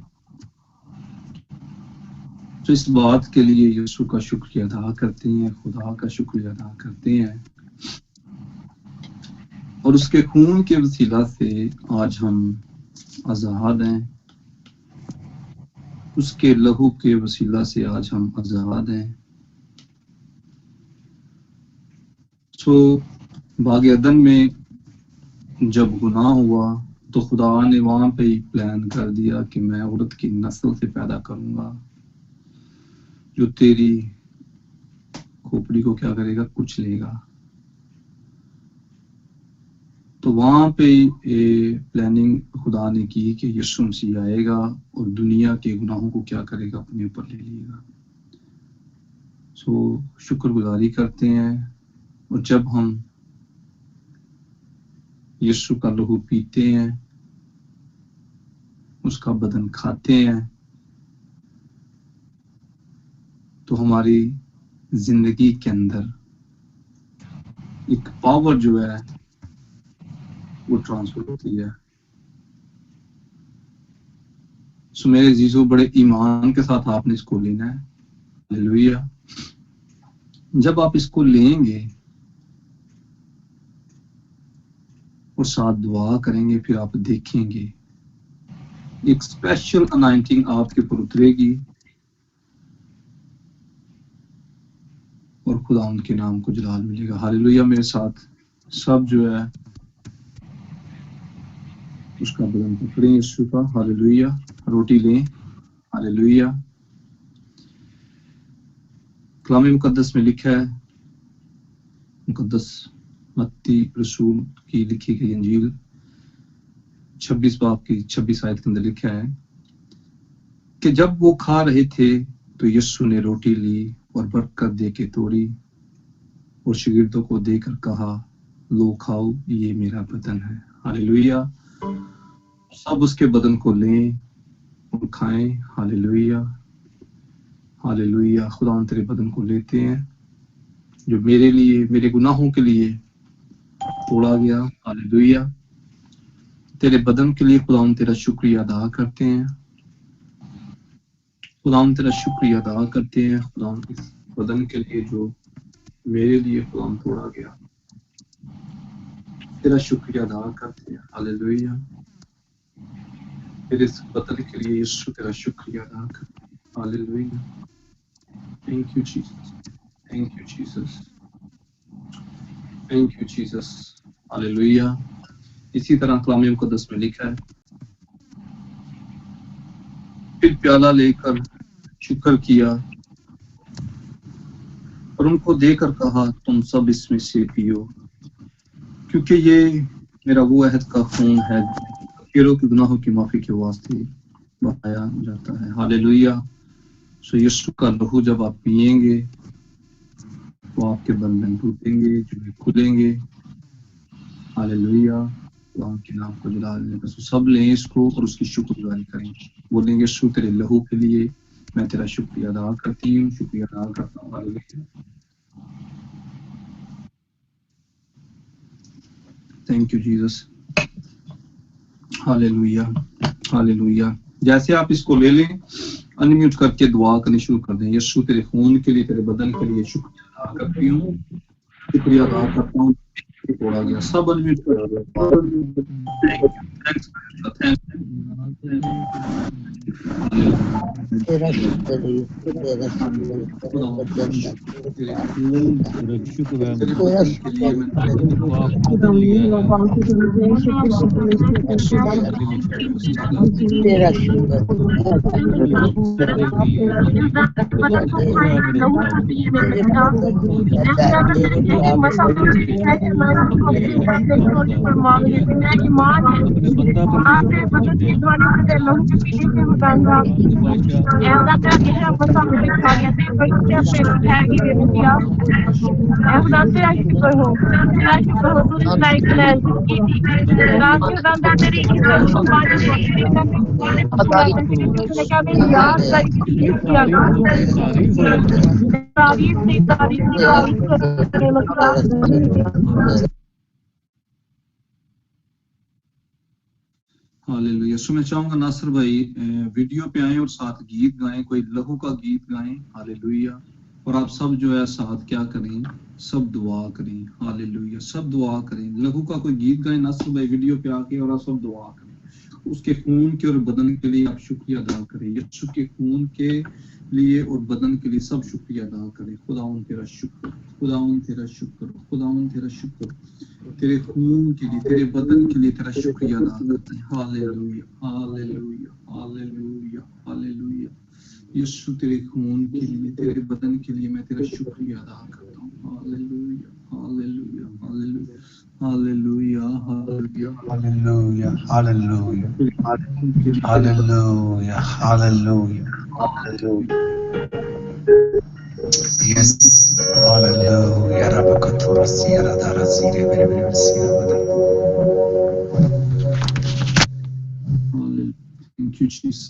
[SPEAKER 6] تو اس بات کے لیے یسوع کا شکریہ ادا کرتے ہیں، خدا کا شکریہ ادا کرتے ہیں. اور اس کے خون کے وسیلہ سے آج ہم آزاد ہیں. اس کے لہو کے وسیلہ سے آج ہم آزاد ہیں. سو باغ عدن میں جب گناہ ہوا تو خدا نے وہاں پہ ہی پلان کر دیا کہ میں عورت کی نسل سے پیدا کروں گا جو تیری کھوپڑی کو کیا کرے گا؟ کچھ لے گا. تو وہاں پہ پلاننگ خدا نے کی کہ یسوع مسیح آئے گا اور دنیا کے گناہوں کو کیا کرے گا؟ اپنے اوپر لے لیے گا. سو شکر گزاری کرتے ہیں. اور جب ہم یسوع کا لہو پیتے ہیں، اس کا بدن کھاتے ہیں، تو ہماری زندگی کے اندر ایک پاور جو ہے وہ ٹرانسفر ہوتی ہے. سو میرے عزیزو، بڑے ایمان کے ساتھ آپ نے اس کو لینا ہے. ہاللویا. جب آپ اس کو لیں گے اور ساتھ دعا کریں گے، پھر آپ دیکھیں گے ایک اسپیشل انائنٹنگ آپ کے اوپر اترے گی اور خدا ان کے نام کو جلال ملے گا. ہاللویا. میرے ساتھ سب جو ہے اس کا بدن پکڑیں یسوع کا. ہاللویا. روٹی لیں. ہاللویا. कलाम मुकद्दस में लिखा है, मुकद्दस मत्ती रसूल की लिखी गई इंजील 26 बाब की 26 आयत के अंदर लिखा है कि जब वो खा रहे थे तो यीशु ने रोटी ली और बरकत दे के तोड़ी और शागिर्दों को देकर कहा, लो खाओ, ये मेरा बदन है। हालेलुया। सब उसके बदन को लें और खाएं। Hallelujah, hallelujah. खुदा तेरे बदन को लेते हैं जो मेरे लिए, मेरे गुनाहों के लिए तोड़ा गया। हालेलुया। तेरे बदन के लिए खुदा तेरा शुक्रिया अदा करते हैं। खुदा तेरा शुक्रिया अदा करते हैं खुदा इस बदन के लिए जो मेरे लिए खुदा तोड़ा गया। तेरा शुक्रिया अदा करते हैं। हालेलुया। तेरे इस बदन के लिए यीशु तेरा शुक्रिया अदा करते हैं। Hallelujah. Thank you Jesus, thank you Jesus, thank you Jesus. Hallelujah. इसी तरह कलाम मुकद्दस में लिखा है, फिर प्याला लेकर शुक्र किया और उनको देकर कहा, तुम सब इसमें से पियो, क्योंकि ये मेरा वो अहद का खून है फिरों के गुनाहों की माफी के वास्ते बहाया जाता है। हालेलुया। सो यीशु का लहू जब आप पिएंगे तो आपके बंधन टूटेंगे, जुड़े खुलेंगे। हालेलुया। तो आपके नाम को जला देगा। सो सब लें इसको और उसकी शुक्रगुजारी करें। बोलेंगे, यीशु तेरे लहू के लिए मैं तेरा शुक्रिया अदा करती हूँ, शुक्रिया अदा करता हूँ। Hallelujah. Thank you Jesus. Hallelujah, hallelujah. जैसे आप इसको ले लें, अनम्यूट करके दुआ करनी शुरू कर दें। यीशु तेरे खून के लिए, तेरे बदन के लिए शुक्रिया अदा करती हूँ, शुक्रिया अदा करता हूँ। तोड़ा गया, सब अनम्यूट कर दो।
[SPEAKER 7] तेरा शुक्र है, तेरा शुक्र है, तेरा बदन तेरा शुक्र है, तेरा शुक्र तेरा
[SPEAKER 6] हालेलुया। सो मैं चाहूंगा नासिर भाई वीडियो पे आए और साथ गीत गाएं, कोई लहू का गीत गाएं। हालेलुया। और आप सब जो है साथ क्या करें, सब दुआ करें। हालेलुया, सब दुआ करें। लहू का कोई गीत गाएं नासिर भाई वीडियो पे आके, और आप सब दुआ करें। उसके खून के और बदन के लिए आप शुक्रिया अदा करें। यीशु के खून के लिए और बदन के लिए सब शुक्रिया अदा करें। खुदावंद तेरा शुक्र, खुदावंद तेरा शुक्र, खुदावंद तेरा शुक्र। तेरे खून के लिए, तेरे बदन के लिए तेरा शुक्रिया अदा करते हैं। Hallelujah, hallelujah, hallelujah, hallelujah. यीशु तेरे खून के लिए, तेरे बदन के लिए मैं तेरा शुक्रिया अदा करता हूँ। Hallelujah, hallelujah, hallelujah, hallelujah, hallelujah,
[SPEAKER 1] Hallelujah, hallelujah, hallelujah, hallelujah, hallelujah. Yes, hallelujah. Rabakatura sierra dara sire vere vere sire vere.
[SPEAKER 6] Hallelujah. Thank you, Jesus.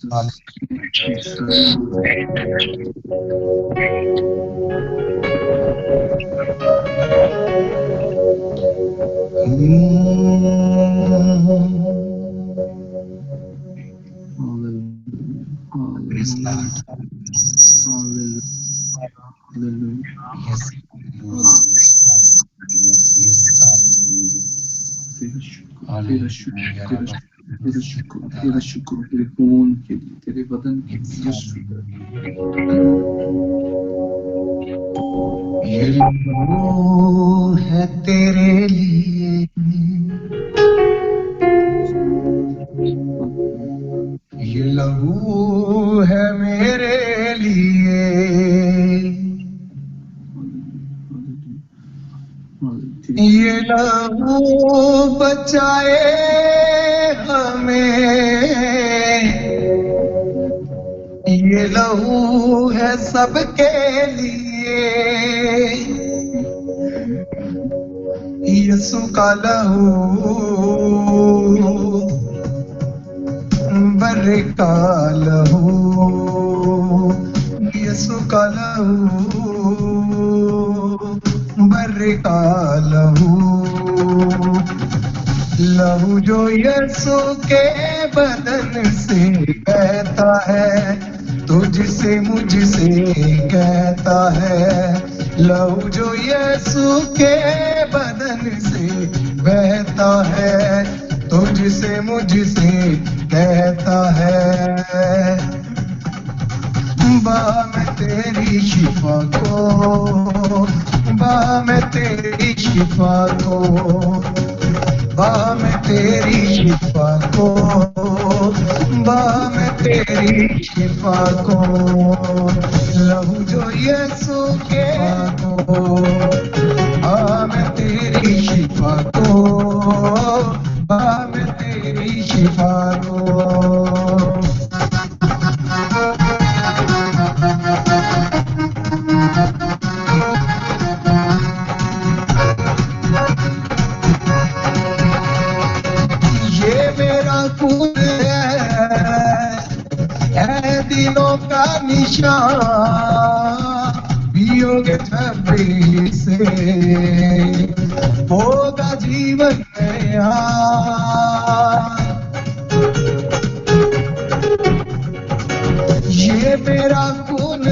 [SPEAKER 1] Praise Lord.
[SPEAKER 6] Hallelujah. Hallelujah.
[SPEAKER 1] Yes, hallelujah, yes, hallelujah.
[SPEAKER 6] तेरा शुक्र, तेरा शुक्र, तेरा शुक्र, तेरे खून के लिए, तेरे बदन के लिए। यीशु
[SPEAKER 1] ये लहू है तेरे लिए, ये लहू है मेरे लिए, लहू बचाए हमें, ये लहू है सबके लिए, यीशु का लहू बर्रे का लहू, यीशु का लहू बर्रे का लहू, लहू जो यीशु के बदन से बहता है, तुझसे मुझसे कहता है। लहू जो यीशु के बदन से बहता है, तुझसे मुझसे कहता है। बहा मैं तेरी शिफा को, बहा मैं तेरी शिफा को, बहा मैं तेरी शिफा को, बहा मैं तेरी शिफा को। लहू जो यीशु के को, बहा मैं तेरी शिफा को, बहा मैं तेरी शिफा को। ये मेरा खून है दिनों का निशान, पियोगे जब से होगा जीवन नया। ये मेरा खून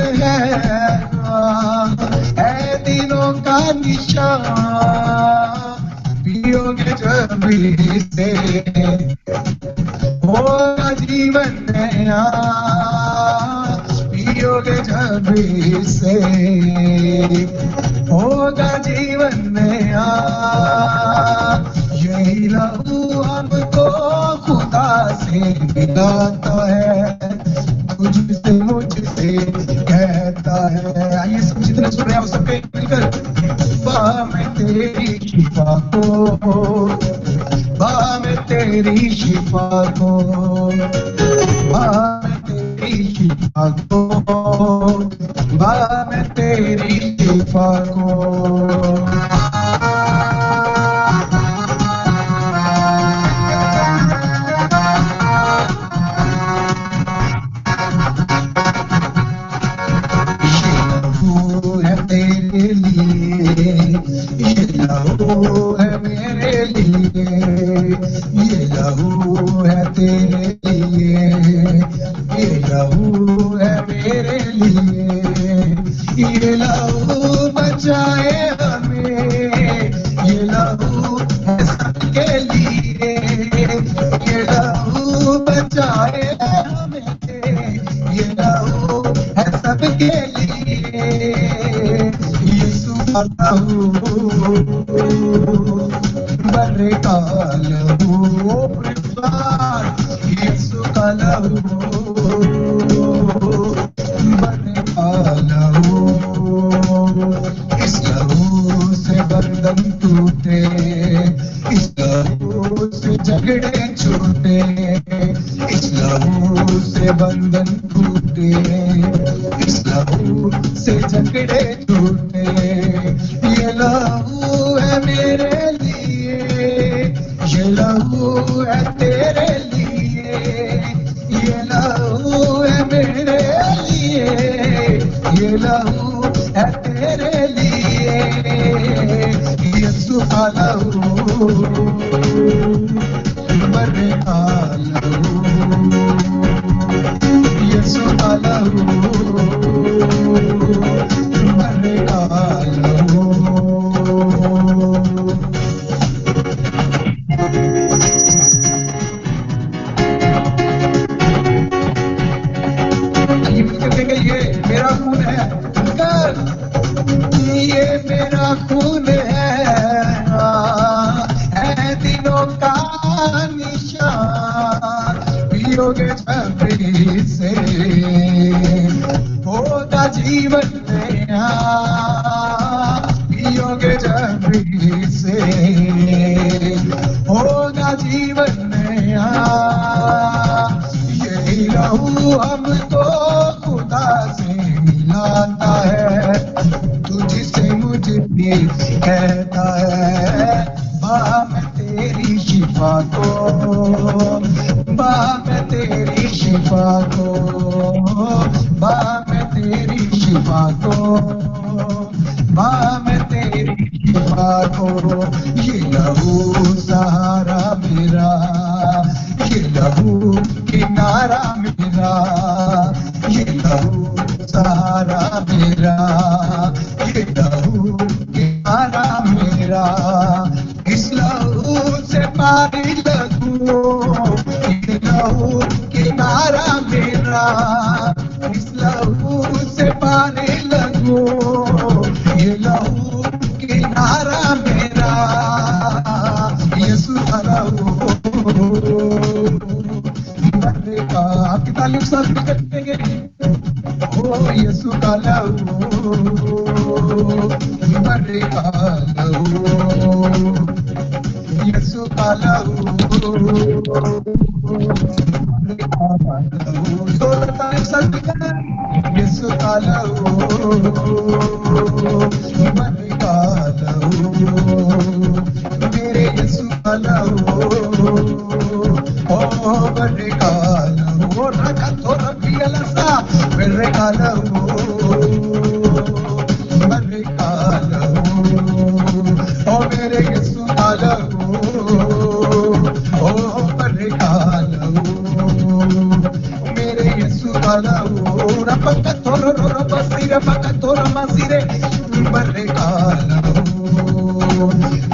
[SPEAKER 1] है दिनों का निशान, पियोगे जब से होगा जीवन नया, पियोगे जब से होगा जीवन नया। यही लहू हमको खुदा से मिलाता है, तुझसे मुझसे कहता है। आइए सब जितने सुन रहे हैं सबके मिलकर, बहा मैं तेरी शिफा को, बहा मैं तेरी शिफा को, बहा मैं तेरी शिफा को, बहा मैं तेरी शिफा को। तेरे लिए ये लहू है, मेरे लिए ये लहू है, तेरे लिए ये लहू है, मेरे लिए ये लहू बचाए हमें, ये लहू है सबके लिए, ये लहू बचाए हमें, ये लहू है सबके लिए। यीशु का लहू बर्रे का लहू, यीशु का लहू बर्रे का लहू। इस लहू से बंधन टूटे, इस लहू से झगड़े छूटे, इस लहू से बंधन टूटे, इस लहू से झगड़े छूटे। ये लहू है मेरे लिए, ये लहू है तेरे लिए, ये लहू है मेरे लिए, ये लहू है तेरे लिए। यीशु का लहू बर्रे का लहू, यीशु का लहू बर्रे का लहू। ये मिलकर कहेंगे ये मेरा खून है, ये मेरा खून है दिनों का निशान, पियोगे जब से होगा जीवन नया, पियोगे के जब से होगा जीवन नया, यही लहू हमको खुदा से मिलाता है, तुझसे मुझे भी कहता है, बाप तेरी शिफा को, बाप तेरी शिफा को, बाप तेरी शिफा को, बाप तेरी शिफा को, ये लहू सहारा मेरा, ये लहू किनारा मेरा, ये लहू सहारा मेरा, ये लहू किनारा मेरा, इस लहू से पारी लगूं, ये लहू किनारा मेरा, इस लहू से पारी लगूं, ये लहू किनारा मेरा, यीशु का लहू मरेगा। आपकी तालीम साथ भी करेंगे। ओ यीशु का लहू मरेगा, लहू यीशु का लहू यीशु का लहू मरेगा, लहू मेरे यीशु का लहू ओ मरेगा, लहू रखा तो रबी अलसा मरेगा, लहू मरेगा, लहू ओ मेरे यीशु का लहू ओ मरेगा, लहू मेरे यीशु का लहू रपका तोरो रपसीरे पका तोरो मसीरे मरेगा, लहू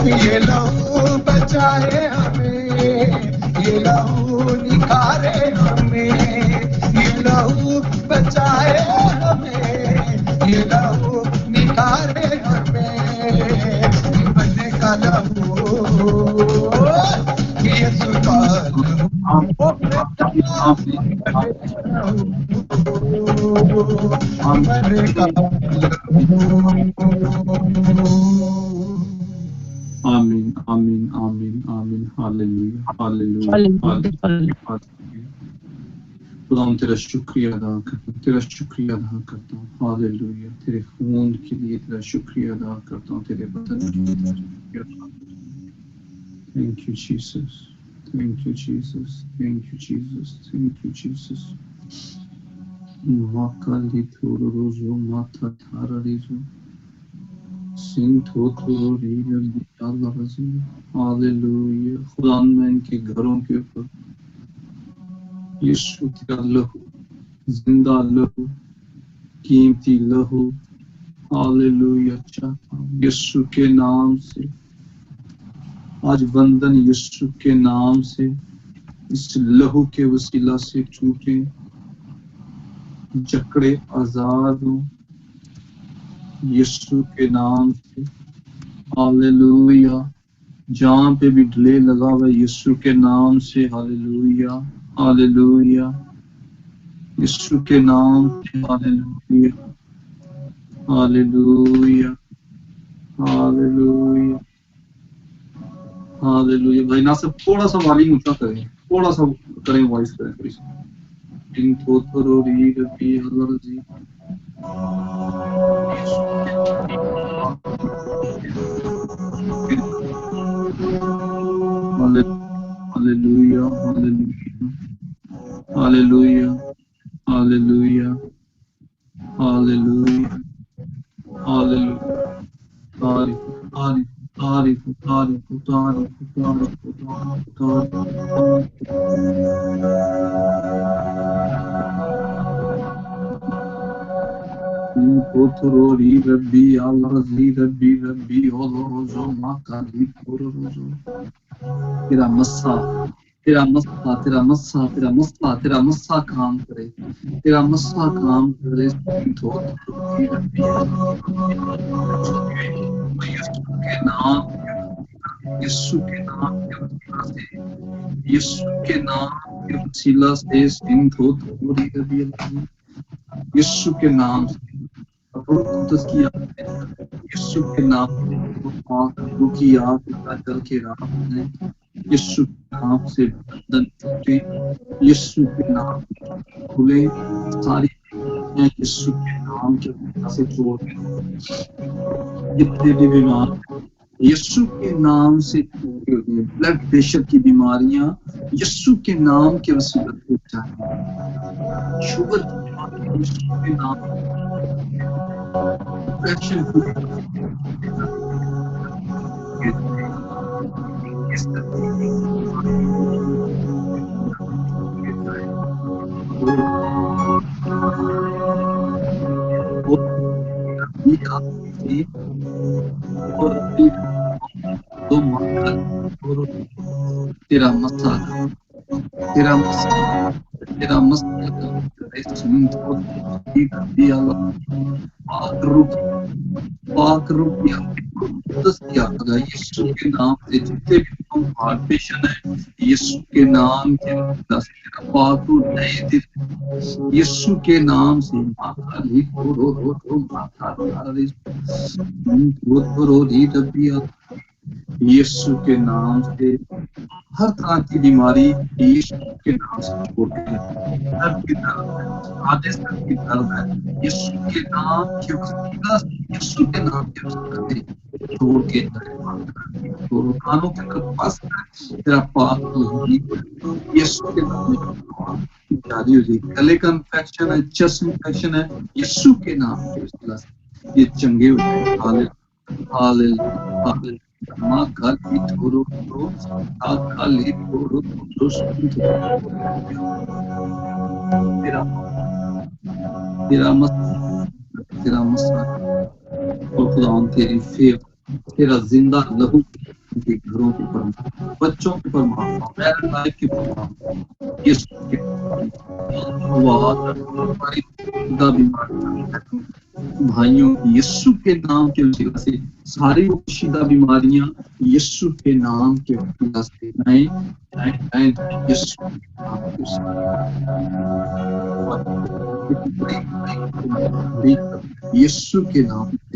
[SPEAKER 1] ये लहू बचाए हमें, ये लहू निखारे हमें, ये लहू बचाए हमें, ये लहू निखारे हमें, मरने का लहू यीशु का लहू मरेगा,
[SPEAKER 6] आमीन आमीन आमीन आमीन, हालेलुया हालेलुया हालेलुया। खुदा हम तेरा शुक्रिया अदा करता हूँ, तेरा शुक्रिया अदा करता हूँ, हालेलुया। तेरे खून के लिए तेरा शुक्रिया अदा करता हूँ, तेरे बदन के लिए तेरा शुक्रिया अदा करता हूँ। Thank you Jesus, thank you Jesus, thank you Jesus, thank you Jesus. माकाली थोरो रोजो माथा थारा रेजो सिंथो थोरो रील अल्लाह रजी, हालेलुया। खुदा मैं इनके घरों के ऊपर यीशु तेरा लहू, जिंदा लहू, कीमती लहू, हालेलुया चाहता हूँ यीशु के नाम से। आज बंधन यीशु के नाम से, इस लहू के वसीला से टूटे, जकड़े आजाद हो यीशु के नाम से, हालेलुया। जहां पे भी ढले लगा हुआ यीशु के नाम से, हालेलुया हालेलुया, यीशु के नाम से, हालेलुया हालेलुया हालेलुया हालेलुया। भाई ना सब थोड़ा सा वॉल्यूम ऊंचा करें, थोड़ा सा करें, वॉइस करें थोड़ी सी। इन थोरो री रबी अल्लाह ji, hallelujah hallelujah hallelujah hallelujah hallelujah. तारीफ तारीफ तारीफ तारीफ तारीफ Kotorori Rabbi Allah Rabbi Rabbi Olorozo Makali Kororozo. तेरा मस्सा तेरा मस्सा तेरा मस्सा तेरा मस्सा तेरा मस्सा काम करे, तेरा मस्सा काम करे। यीशु के नाम के वसीला से, यीशु के नाम के वसीला से सिंधो थोड़ी यीशु के नाम से یسوع کے نام سے روح کی آگ کا جل کے راہ ہے، یسوع کے نام سے بندھن ٹوٹے، یسوع کے نام کھلے، ساری یسوع کے نام کے وجہ سے توڑ گئے، جتنے بھی بیمار یسوع کے نام سے ٹوٹے ہوئے، بلڈ پریشر کی بیماریاں یسوع کے نام کے وسیلے سے جائیں، شوگر کی بیماری یسوع کے نام، ڈپریشن کی تیرا مسئلہ پاک روح یسوع کے نام سے جتنے بھی ہارٹ پیشنٹ ہیں یسوع کے نام کے پاک روح نئے دل یسوع کے نام سے یسوع کے نام سے ہر طرح کی بیماری یسوع کے نام سے چھوڑ کے سر کی درد ہے، آدھے سر کی درد ہے، یسوع کے نام کے وسیلہ سے یسوع کے نام کے وسیلہ سے چھوڑ کے کانوں کے پاس تیرا پاک یسوع کے نام میں جاری ہو جائے، گلے کا انفیکشن ہے، چیسٹ انفیکشن ہے، یسوع کے نام کے وسیلہ سے یہ چنگے ہو جائے، ہالل ماں گھر کی تھورو لے تھورو تیرا مسئلہ اور خدا تیری فیور تیرا زندہ لہو کے گھروں کے پر بچوں کے پر میرے لائف کے پر یسوع کے بھائیوں یسوع کے نام کے وسیلہ سے ساری پوشیدہ بیماریاں یسوع کے نام کے وسیلہ سے یسوع کے نام کے یسوع کے نام سے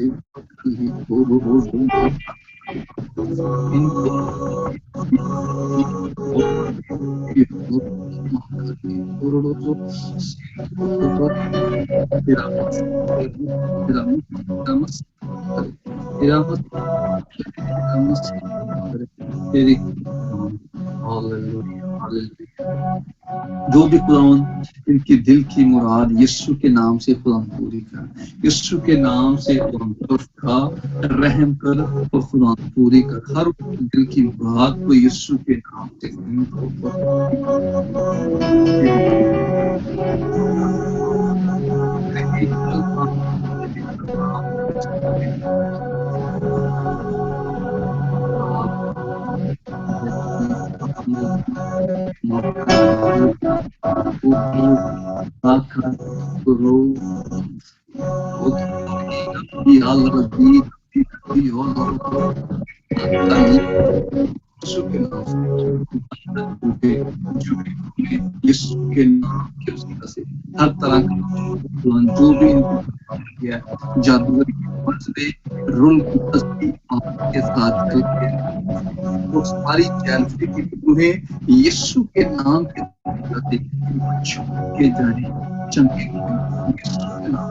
[SPEAKER 6] جو بھی خداوند ان کی دل کی مراد یسوع کے نام سے خدا پوری کر، یسوع کے نام سے خدا اٹھا رحم کر اور خدا پوری کر، ہر دل کی مراد کو یسوع کے نام سے ہر طرح کا جو بھی جادوگری رول کے ساتھ وہ ساری جیلسی کی روحیں یسوع کے نام کے جائیں چنگے یسوع کے نام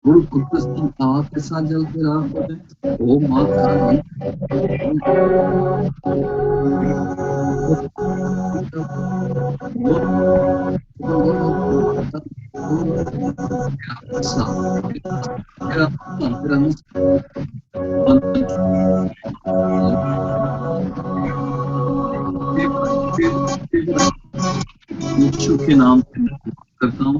[SPEAKER 6] روح قدس کی آگ کے ساتھ جل کے راہ ہو جائے او ماں یسوع کے نام سے کرتا ہوں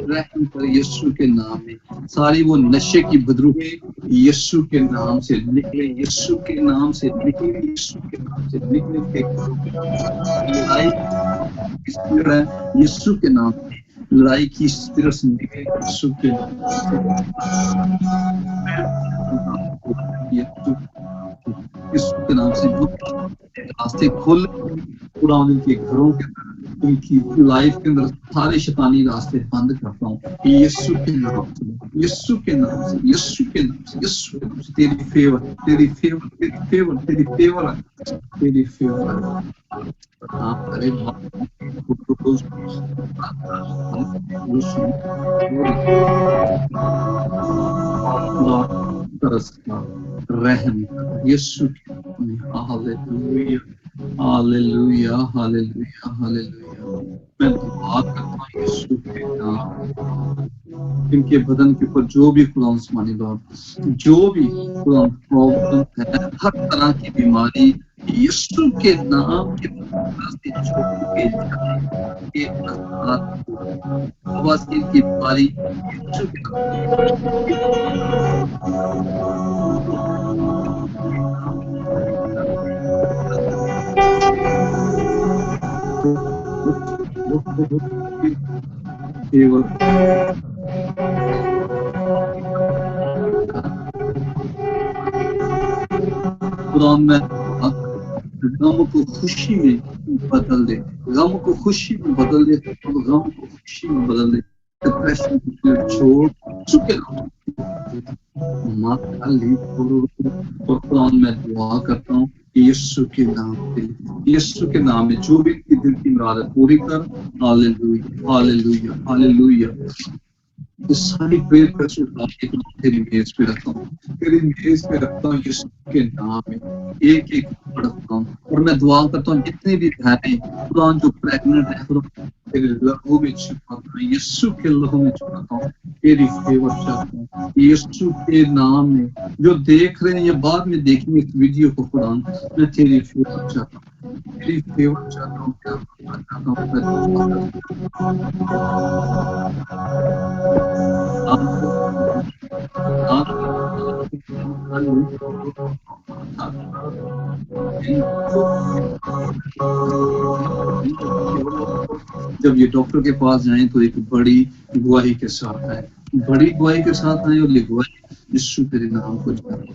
[SPEAKER 6] رحم کر یسوع کے نام میں ساری وہ نشے کی بدروہیں یسوع کے نام سے نکلے یسوع کے نام سے نکلے یسوع کے نام سے نکلے لڑائی یسوع کے نام سے لڑائی کی اسپرٹ سے نکلے یسوع کے نام یسوع کے نام سے راستے کھول خدا ان کے گھروں کے اندر ان کی لائف کے اندر سارے شیطانی راستے بند کرتا ہوں یسو کے نام سے یسو کے نام سے یسو کے نام سے یسو کے نام سے تیری فیور تیری فیور تیری فیور تیری فیور تیری فیور آپ کرے رحم یسو ہاللویا ہاللویا ہاللویا ہاللویا میں دعا کرتا ہوں یسوع کے نام ان کے بدن کے اوپر جو بھی خدا عثمانی باپ جو بھی خدا پرابلم ہے ہر طرح کی بیماری یسوع کے نام کے سے چھوڑ کے جائے آواز کی بیماری یسوع کے خدا میں غم کو خوشی میں بدل دے غم کو خوشی میں بدل دے غم کو خوشی میں بدل دے ڈپریشن کو چھوڑ چکے اور قرآن میں دعا کرتا ہوں یسوع کے نام سے یسوع کے نام میں جو بھی دل کی مراد پوری کر ہاللویا ہاللویا ہاللویا یہ ساری پریئر کر اٹھا کے تیری میز پہ رکھتا ہوں تیری میز پہ رکھتا ہوں یسوع کے نام میں ایک ایک پڑھتا ہوں اور میں دعا کرتا ہوں جتنے بھی بہنیں خدا جو پریگننٹ ہے خدا تیرے لہو میں چھپاتا ہوں یسوع کے لہو میں چھپاتا ہوں تیری فیور چاہتا ہوں یسوع کے نام میں جو دیکھ رہے ہیں یا بعد میں دیکھیں اس ویڈیو کو خدا میں تیری فیور چاہتا ہوں تیری فیور چاہتا ہوں کیا جب یہ ڈاکٹر کے پاس جائیں تو ایک بڑی گواہی کے ساتھ آئے بڑی گواہی کے ساتھ آئے اور یہ گواہی یسوع تیرے نام کو جانے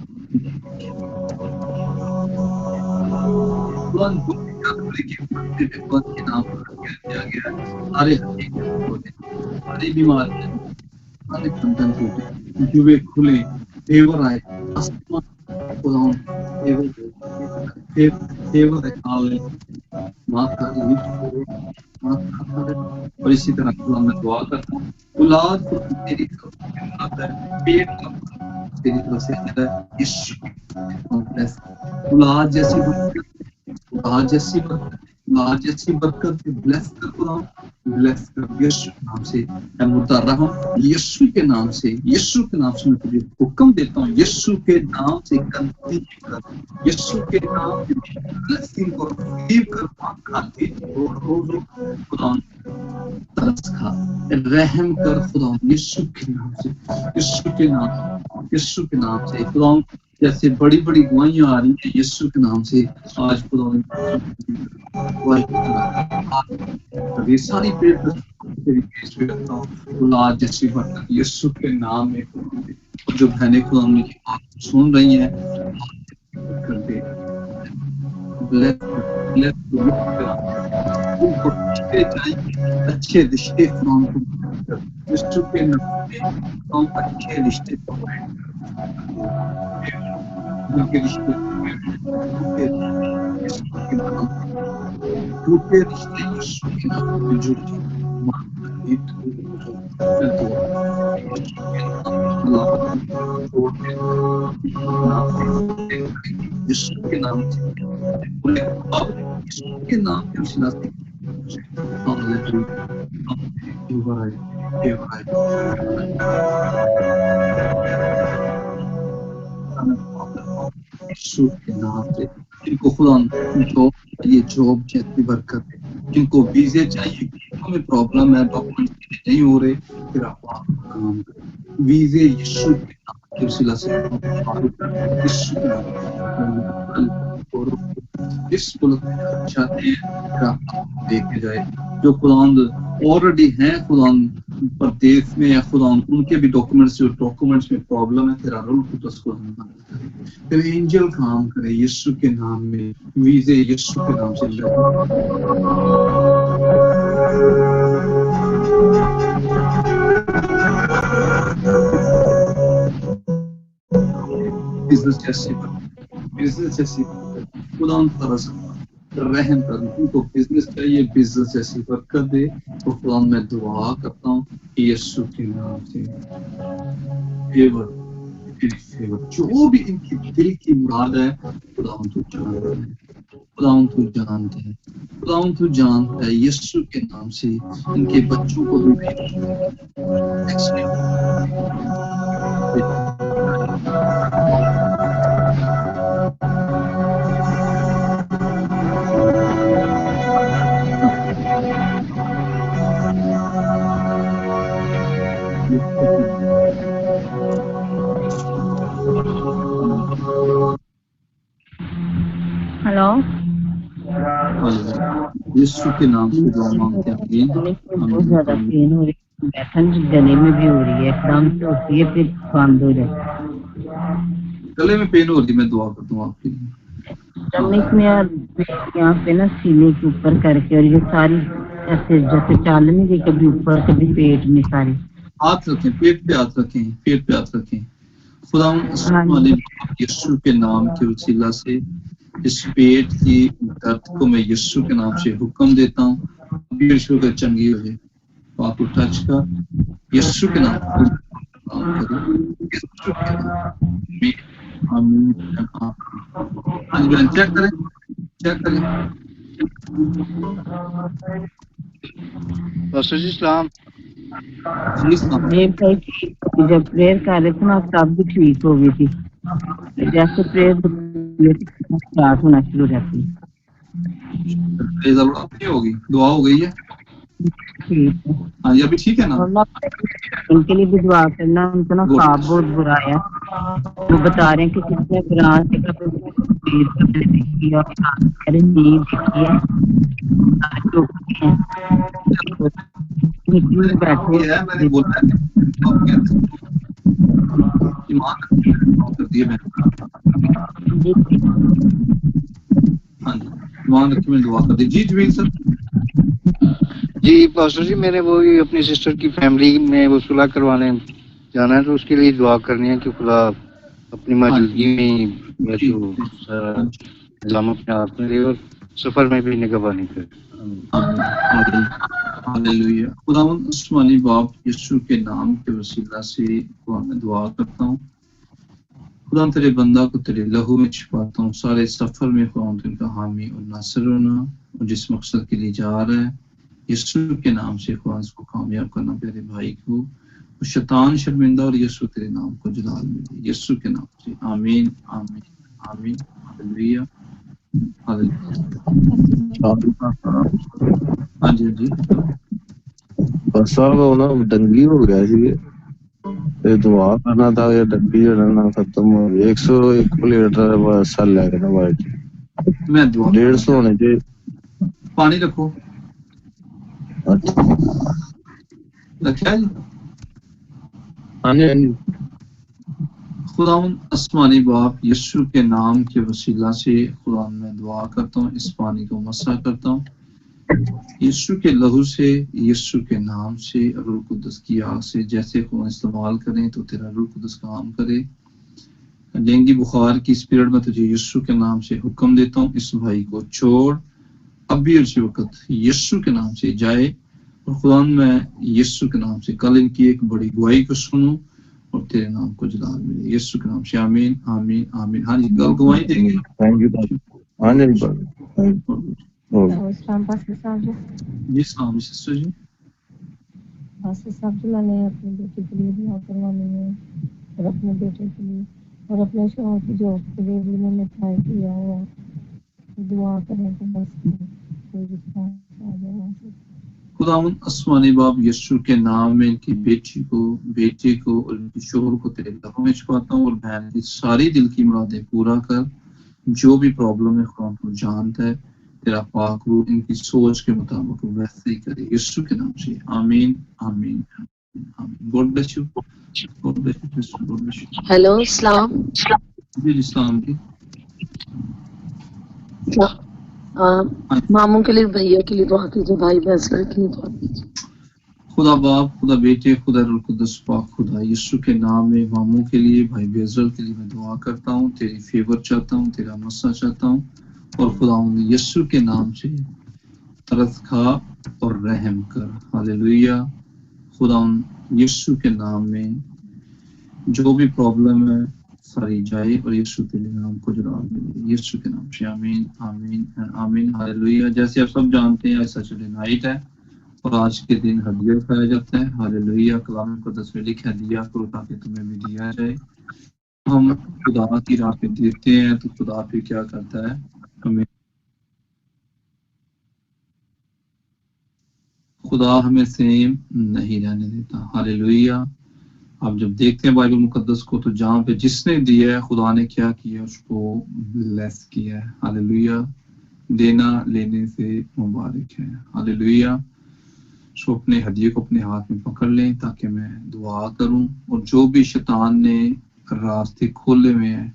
[SPEAKER 6] کے نام پر دیا گیا سارے ساری بیماریاں سارے بندھن ٹوٹے جوے کھلے فیور آئے اور اسی طرح خدا میں دعا کرتا ہوں اولاد کو تیری طرف پیٹ تیری طرف سے اولاد جیسی برکت بلیس کر خدا بلیس کر یسوع کے نام سے اے مردہ رحم یسوع کے نام سے میں تجھے حکم دیتا ہوں یسوع کے نام سے کنٹینیو کر یسوع کے نام سے بلیسنگ کو ریسیو کر کھاتے روز خدا ترس کھا رحم کر خدا یسوع کے نام سے یسوع کے نام سے خدا جیسے بڑی بڑی گواہیاں آ رہی ہیں یسوع کے نام سے آج خدا یہ ساری پیٹ تیری پیش پہ رکھتا ہوں اولاد جیسی برکت یسوع کے نام میں جو بہنیں خدا ان کی بات سن رہی ہیں کر دے اچھے رشتے یسوع کے نام اچھے رشتے کے رشتے ٹوٹے رشتے یسوع کے نام میں جڑ یسوع کے نام کے نام سے جن کو خدا یہ جاب جیسی برکت ہے جن کو ویزے چاہیے ہمیں پرابلم ہے ڈاکومنٹ نہیں ہو رہے پھر آپ کام کریں ویزے یسوع کے نام کے وسیلہ سے یسوع کے نام اس ملک میں چاہتے ہیں دیکھے جائے جو خدا آلریڈی ہیں خدا परदेश में या खुदा उनके भी डॉक्यूमेंट्स में प्रॉब्लम है, तेरा रूल कुदस को तेरे एंजल काम करे यीशु के नाम में, वीजे यीशु के नाम से बिजनेस जैसी खुदा उन पर रहम कर, उनको बिजनेस चाहिए, बिजनेस जैसी बरकत दे। तो खुदा मैं दुआ करता हूँ यीशु के नाम से फेवर जो भी इनकी दिल की मुराद है खुदा तू जानता है, खुदा तू जानता है, खुदा तू जानता है। यीशु के नाम से इनके बच्चों को भी
[SPEAKER 8] हेलो,
[SPEAKER 6] यीशु के नाम से दुआ मांगते हैं।
[SPEAKER 8] बहुत ज्यादा पेन हो रही है, बैठन गले में भी हो रही है, एकदम से होती है फिर बंद हो जाती है।
[SPEAKER 6] गले में पेन हो रही, मैं दुआ करता हूँ आपके लिए।
[SPEAKER 8] स्टमक में और यहाँ पे ना सीने के ऊपर करके, और ये सारी ऐसे जैसे चाल नहीं रही, कभी ऊपर कभी पेट में सारी।
[SPEAKER 6] हाथ रखें पेट पे, हाथ रखें पेट पे, हाथ रखें। खुदा वाले यीशु के नाम के वसीला से इस पेट की दर्द को मैं यीशु के नाम से हुक्म देता हूँ, यीशु का चंगी हो जाए। तो आपको टच कर यीशु के नाम चेक करें, चेक करें।
[SPEAKER 7] इस्लाम
[SPEAKER 8] जब प्रेयर कर रहे थे ना तब भी ठीक हो गई थी, जैसे प्रेयर स्टार्ट होना शुरू हो जाती
[SPEAKER 6] है। होगी दुआ हो गई है, हाँ ये अभी ठीक है ना।
[SPEAKER 8] उनके लिए भी दुआ करना, उनको ना ख्वाब बहुत बुरा है, वो बता रहे हैं कि किसने कुरान से देखी बैठे
[SPEAKER 6] है, मैंने बोला ईमान कर दिए मैंने। हाँ जी ईमान रखिए, मैं दुआ कर दी। जी जमील सर।
[SPEAKER 7] जी पास्टर जी, मैंने वो अपनी सिस्टर की फैमिली में वो सुलह करवाने जाना है, तो उसके लिए दुआ करनी है कि खुदा अपनी मौजूदगी में निजाम अपने हाथ में ले और सफर में भी निगहबानी करे।
[SPEAKER 6] हालेलुया। खुदावंद आसमानी बाप यीशु के नाम के वसीला से मैं दुआ करता हूँ। खुदा तेरे बंदा को तेरे लहू में छिपाता हूँ, सारे सफर में खुदा उनका हामी और नासर होना, और जिस मकसद के लिए जा रहा है यीशु के नाम से खुदा उसको कामयाब करना प्यारे भाई को, शैतान शर्मिंदा और यीशु तेरे नाम को जलाल मिले यीशु के नाम से। आमीन आमीन आमीन। Hallelujah hallelujah. हाँ जी हाँ जी
[SPEAKER 9] बस साहब ना दंगी हो गया जी, ते दुआ करना था, ये डब्बी जो ना खत्म हो गई। 101 लीटर बस साल लग ना भाई,
[SPEAKER 6] मैं दुआ
[SPEAKER 9] 150 होने चाहिए।
[SPEAKER 6] पानी रखो, रखा जी।
[SPEAKER 9] हाँ जी
[SPEAKER 6] खुदावंद आसमानी बाप यीशु के नाम के वसीला से खुदा मैं दुआ करता हूँ, इस पानी को मसा करता हूँ यीशु के लहू से, यीशु के नाम से, रूह कुदस की आग से। जैसे खुदा इस्तेमाल करें तो तेरा रूह कुदस काम करे। डेंगू बुखार की स्पिरिट में तुझे यीशु के नाम से हुक्म देता हूँ, इस भाई को छोड़, अब भी उसी वक्त यीशु के नाम से जाए। और खुदा मैं यीशु के नाम से कल इनकी एक बड़ी गवाही को सुनूं और तेरे नाम को जलाल मिले यीशु के नाम से। आमीन आमीन आमीन। हाँ जी कल गवाही देंगे।
[SPEAKER 9] Thank you. हाँ जी
[SPEAKER 6] जी सलाम सिस्टर जी।
[SPEAKER 10] पास्टर साहब जी, मैंने अपने बेटे के लिए दुआ करवानी है और अपने बेटे के लिए और अपने शौहर की जॉब के लिए भी मैंने ट्राई किया है। दुआ करें तो बस कोई रिस्पॉन्स आ जाए वहाँ से।
[SPEAKER 6] खुदावंद आसमानी बाप यीशु के नाम में इनकी बेटी को, बेटे को और इनके शोहर को तेरे लहू में छुपाता हूँ, और बहन की सारी दिल की मुरादें पूरा कर। जो भी प्रॉब्लम है खुदा को जानता है, तेरा पाक रूह इनकी सोच के मुताबिक वैसे ही करे यीशु के नाम से। आमीन आमीन। God bless you. God bless you, sister. God bless you.
[SPEAKER 11] Hello सलाम
[SPEAKER 6] जी जी सलाम जी.
[SPEAKER 11] मामू के लिए भैया के लिए दुआ कीजिए भाई फैसला के लिए दुआ कीजिए
[SPEAKER 6] खुदा बाप, खुदा बेटे, खुदा रूह कुद्दुस पाक खुदा यीशु के नाम में मामू के लिए, भाई बेजल के लिए मैं दुआ करता हूँ. तेरी फेवर चाहता हूँ, तेरा मस्सा चाहता हूँ और खुदा यीशु के नाम से तरस खा और रहम कर. हालेलुया. खुदा यीशु के नाम में जो भी प्रॉब्लम है सारी जाए और यीशु के नाम को जलाल मिले. यीशु के नाम से आमीन आमीन आमीन. हालेलुया. जैसे आप सब जानते हैं आज सैटरडे नाइट है और आज के दिन हदिया खाया जाता है. हालेलुया. कलाम मुकद्दस में लिखा दिया करो ताकि तुम्हें भी दिया जाए. हम खुदा की राह पे देते हैं तो खुदा फिर क्या करता है, हमें खुदा हमें सेम नहीं रहने देता. हालेलुया. आप जब देखते हैं बाइबल मुकद्दस को तो जहाँ पे जिसने दिया है खुदा ने क्या किया, उसको ब्लेस किया है. हालेलुया. देना लेने से मुबारक है. हालेलुया. सो अपने हदिये को अपने हाथ में पकड़ लें ताकि मैं दुआ करूं और जो भी शैतान ने रास्ते खोले हुए हैं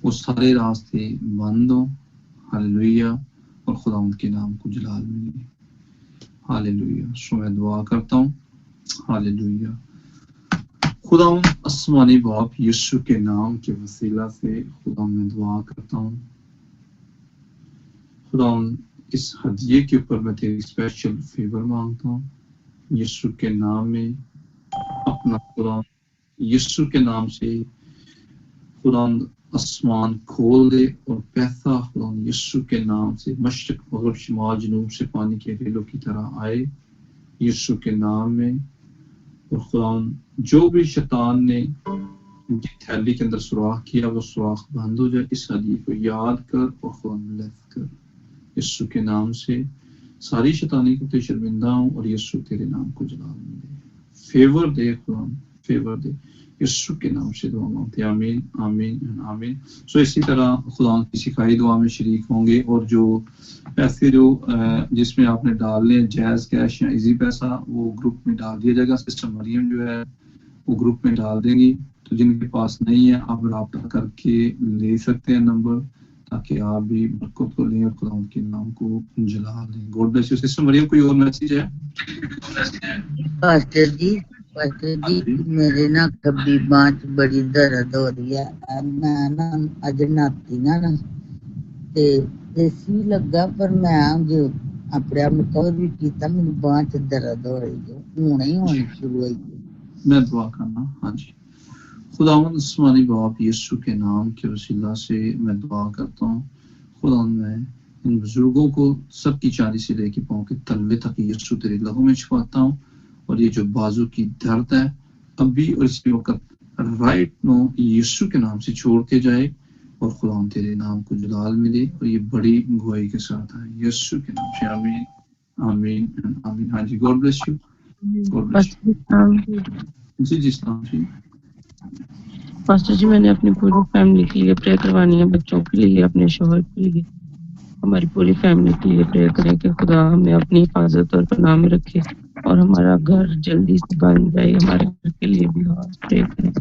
[SPEAKER 6] वो सारे रास्ते बंद हो. हालेलुया. और खुदा उनके नाम को जलाल मिले. हालेलुया. सो मैं दुआ करता हूँ. हालेलुया. खुदा आसमानी बाप यीशु के नाम के वसीला से खुदा मैं दुआ करता हूँ. खुदा इस हदिये के ऊपर मैं तेरी स्पेशल फेवर मांगता हूँ यीशु के नाम में. अपना खुदा यीशु के नाम से खुदा आसमान खोल दे और पैसा खुदा यीशु के नाम से मशरिक मगरिब शिमाल जनूब से पानी के रेलों की तरह आए यीशु के नाम में. और खुदा जो भी शैतान ने थैली के अंदर सुराख किया वो सुराख बंद हो जाए. इस हदिये को याद कर और खुदा ब्लेस कर यीशु के नाम से. सारी शैतानी को ते शर्मिंदा हूं और यीशु तेरे नाम को जलाल मिले. फेवर दे खुदा, फेवर दे. यीशु के नाम से दुआ मांगते हैं. आमीन आमीन आमीन. सो इसी तरह खुदा की सिखाई दुआ में शरीक होंगे और जो पैसे जो जिसमें आपने डालने जैज कैश या इजी पैसा वो ग्रुप में डाल दिया जाएगा. सिस्टर मरियम जो है वो ग्रुप में डाल देंगी. तो जिनके पास नहीं है आप राब्ता करके ले सकते हैं नंबर ताकि आप भी बरकत को लें और खुदा उनके नाम को जला लें. God bless you. Sister Mariam कोई और मैसेज है?
[SPEAKER 12] पास्टर जी मेरे ना कभी बांह बड़ी दर्द हो रही है. मैं ना अज नाती ना ते एसी लगा पर मैं जो अपने आप में कवर भी किया मेरी बांह च दर्द हो रही है. हुणे ही होनी शुरू हुई.
[SPEAKER 6] मैं दुआ करना. हाँ जी. खुदावंद आसमानी बाप यीशु के नाम के वसीला से मैं दुआ करता हूँ. खुदा मैं इन बुजुर्गों को सबकी चांदी से लेके पाँव के तलवे तक यीशु तेरे लहू में छुपाता हूँ. और ये जो बाजू की दर्द है अभी और इसी वक्त राइट नो यीशु के नाम से छोड़ के जाए और खुदा तेरे नाम को जलाल मिले और ये बड़ी गुआई के साथ आए यीशु के नाम से. आमीन आमीन आमीन. हाँ जी. God bless you. God bless you. जी जी सलाम जी.
[SPEAKER 13] पास्टर जी मैंने अपनी पूरी फैमिली के लिए प्रे करवानी है, बच्चों के लिए, अपने शोहर के लिए, हमारी पूरी फैमिली के लिए प्रे करें कि खुदा हमें अपनी हिफाजत और पनाह में रखे और हमारा घर जल्दी से बन जाए. हमारे घर के लिए भी प्रे करें.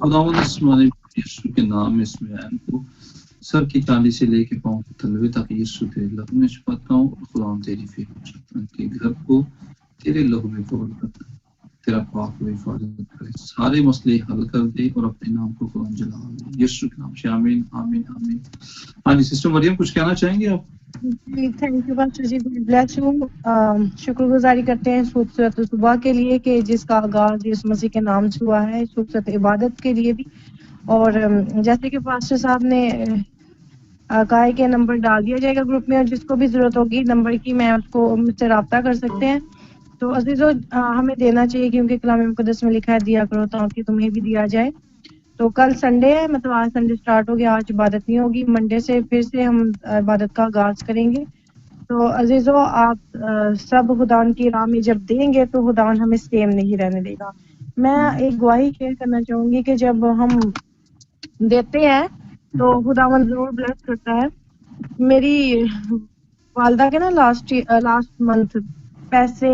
[SPEAKER 6] खुदावंद आसमानी यीशु के नाम में इसमें को सर की चांदी से लेके पाँव के तलवे तक यीशु तेरे लहू में छुपाता हूँ. खुदा तेरी फेवर के घर को तेरे लहू में कवर करता है. तेरा पाक हिफाजत करे, सारे मसले हल कर दे और अपने नाम को खुदा जला दे यीशु के नाम से. आमीन आमीन आमीन. हाँ जी. सिस्टर मरियम कुछ कहना चाहेंगे आप?
[SPEAKER 3] जी thank you pastor ji. Bless you. शुक्रगुजारी करते हैं इस खूबसूरत सुबह के लिए कि जिसका आगाज यीशु मसीह के नाम से हुआ है, इस खूबसूरत इबादत के लिए भी. और जैसे कि पास्टर साहब ने कहा है कि नंबर डाल दिया जाएगा ग्रुप में और जिसको भी जरूरत होगी नंबर की मैं उसको मुझसे रब्ता कर सकते हैं. तो अजीजों हमें देना चाहिए क्योंकि कलाम मुकद्दस में लिखा है दिया करो ताकि तुम्हें भी दिया जाए. तो कल संडे है, मतलब आज संडे स्टार्ट हो गया, आज इबादत नहीं होगी. मंडे से फिर से हम इबादत का आगाज करेंगे. तो अजीजों आप सब खुदावन की राह में जब देंगे तो खुदावन हमें सेम नहीं रहने देगा. मैं एक गवाही शेयर करना चाहूंगी कि जब हम देते हैं तो खुदावन जरूर ब्लेस करता है. मेरी वालदा के ना लास्ट मंथ पैसे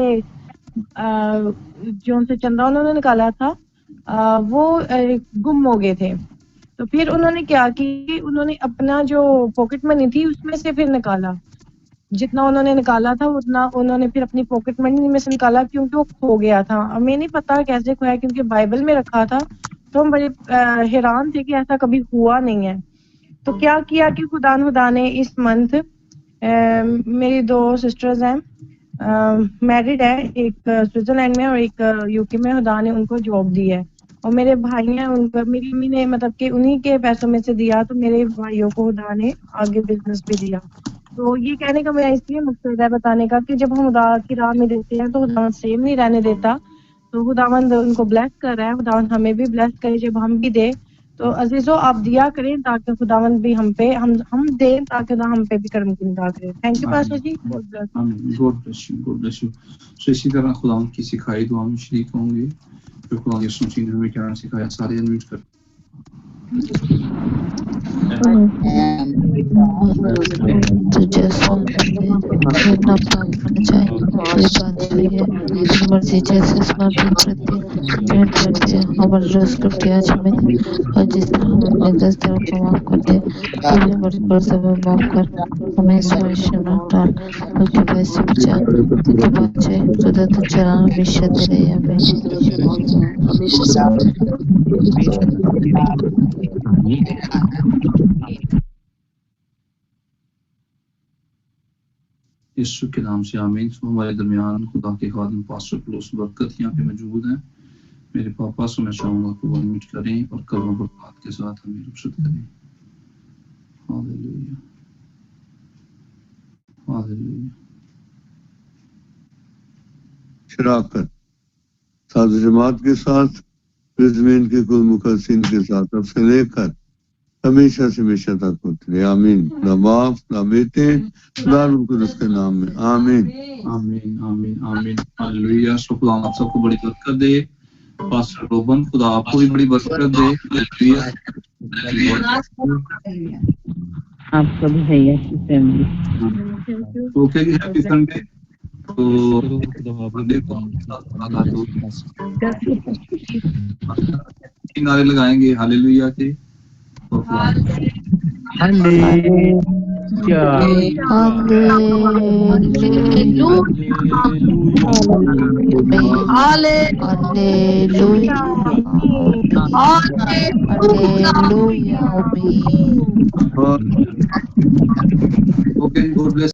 [SPEAKER 3] जो उनसे चंदा उन्होंने निकाला था वो गुम हो गए थे। तो फिर उन्होंने क्या कि उन्होंने अपना जो पॉकेट मनी थी उसमें से फिर निकाला, जितना उन्होंने निकाला था उतना उन्होंने फिर अपनी पॉकेट मनी में से निकाला, क्योंकि वो खो गया था। हमें नहीं पता कैसे खोया, क्योंकि बाइबल में रखा था। तो हम बड़े हैरान थे कि ऐसा कभी हुआ नहीं है। तो क्या किया कि खुदा ने इस मंथ मेरी 2 सिस्टर्स हैं, मैरिड है, एक स्विट्जरलैंड में और एक यूके में। खुदा ने उनको जॉब दी है, और मेरे भाई हैं, उनको मेरी अम्मी ने मतलब कि उन्हीं के पैसों में से दिया। तो मेरे भाइयों को खुदा ने आगे बिजनेस भी दिया। तो ये कहने का मेरा इसलिए मकसद है बताने का कि जब हम खुदा की राह में देते हैं तो खुदावंद सेम नहीं रहने देता। तो खुदावंद उनको ब्लेस कर रहा है, खुदावंद हमें भी ब्लेस करे जब हम भी दे। तो अजीजो आप दिया करें ताकि खुदावंद भी हम पे हम दें, ताकि खुदा हम पे भी करम की निगाह करे। Thank you pastor ji,
[SPEAKER 6] God bless you, God bless you. सो इसी तरह खुदावंद की सिखाई दुआ में शरीक होंगे जो खुदा यीशु मसीह ने हमें क्या सिखाया। सारे अनम्यूट कर
[SPEAKER 11] तो जैसा अपना पाप होना चाहिए ये बात सही है। मर्जी जैसे करते हमारे रोज करते आज हमें, और जिस तरह हम अपने 10 तरह को माफ करते हमारे कर्तव्य में माफ कर, हमें इस परीक्षा में डाल बल्कि वैसे बचा तो बच्चे खुदा तो चला हमेशा तेरे
[SPEAKER 6] यीशु के नाम से आमीन। सो हमारे दरमियान खुदा के खादिम पास्टर पौलुस बरकत यहाँ पे मौजूद हैं। मेरे पापा से मैं चाहूंगा कि वो अनम्यूट करें और कलमा बरकत के साथ हमें रुखसत करें। Hallelujah, hallelujah.
[SPEAKER 14] शराकत साथ जमात के साथ जमीन के कुल मुकद्दसीन के साथ अब से लेकर हमेशा से हमेशा तक होते रहे। आमीन। ना बाप ना बेटे ना रूह कुदस के नाम में आमीन,
[SPEAKER 6] आमीन, आमीन, आमीन। हालेलुया। सो खुदा आप सबको बड़ी बरकत दे। पास्टर रोबन खुदा आपको भी बड़ी बरकत दे। हालेलुया।
[SPEAKER 8] आपका भी है आपकी फैमिली।
[SPEAKER 6] ओके जी, हैप्पी संडे। तो नारे लगाएंगे हालेलुया के। Okay, God bless.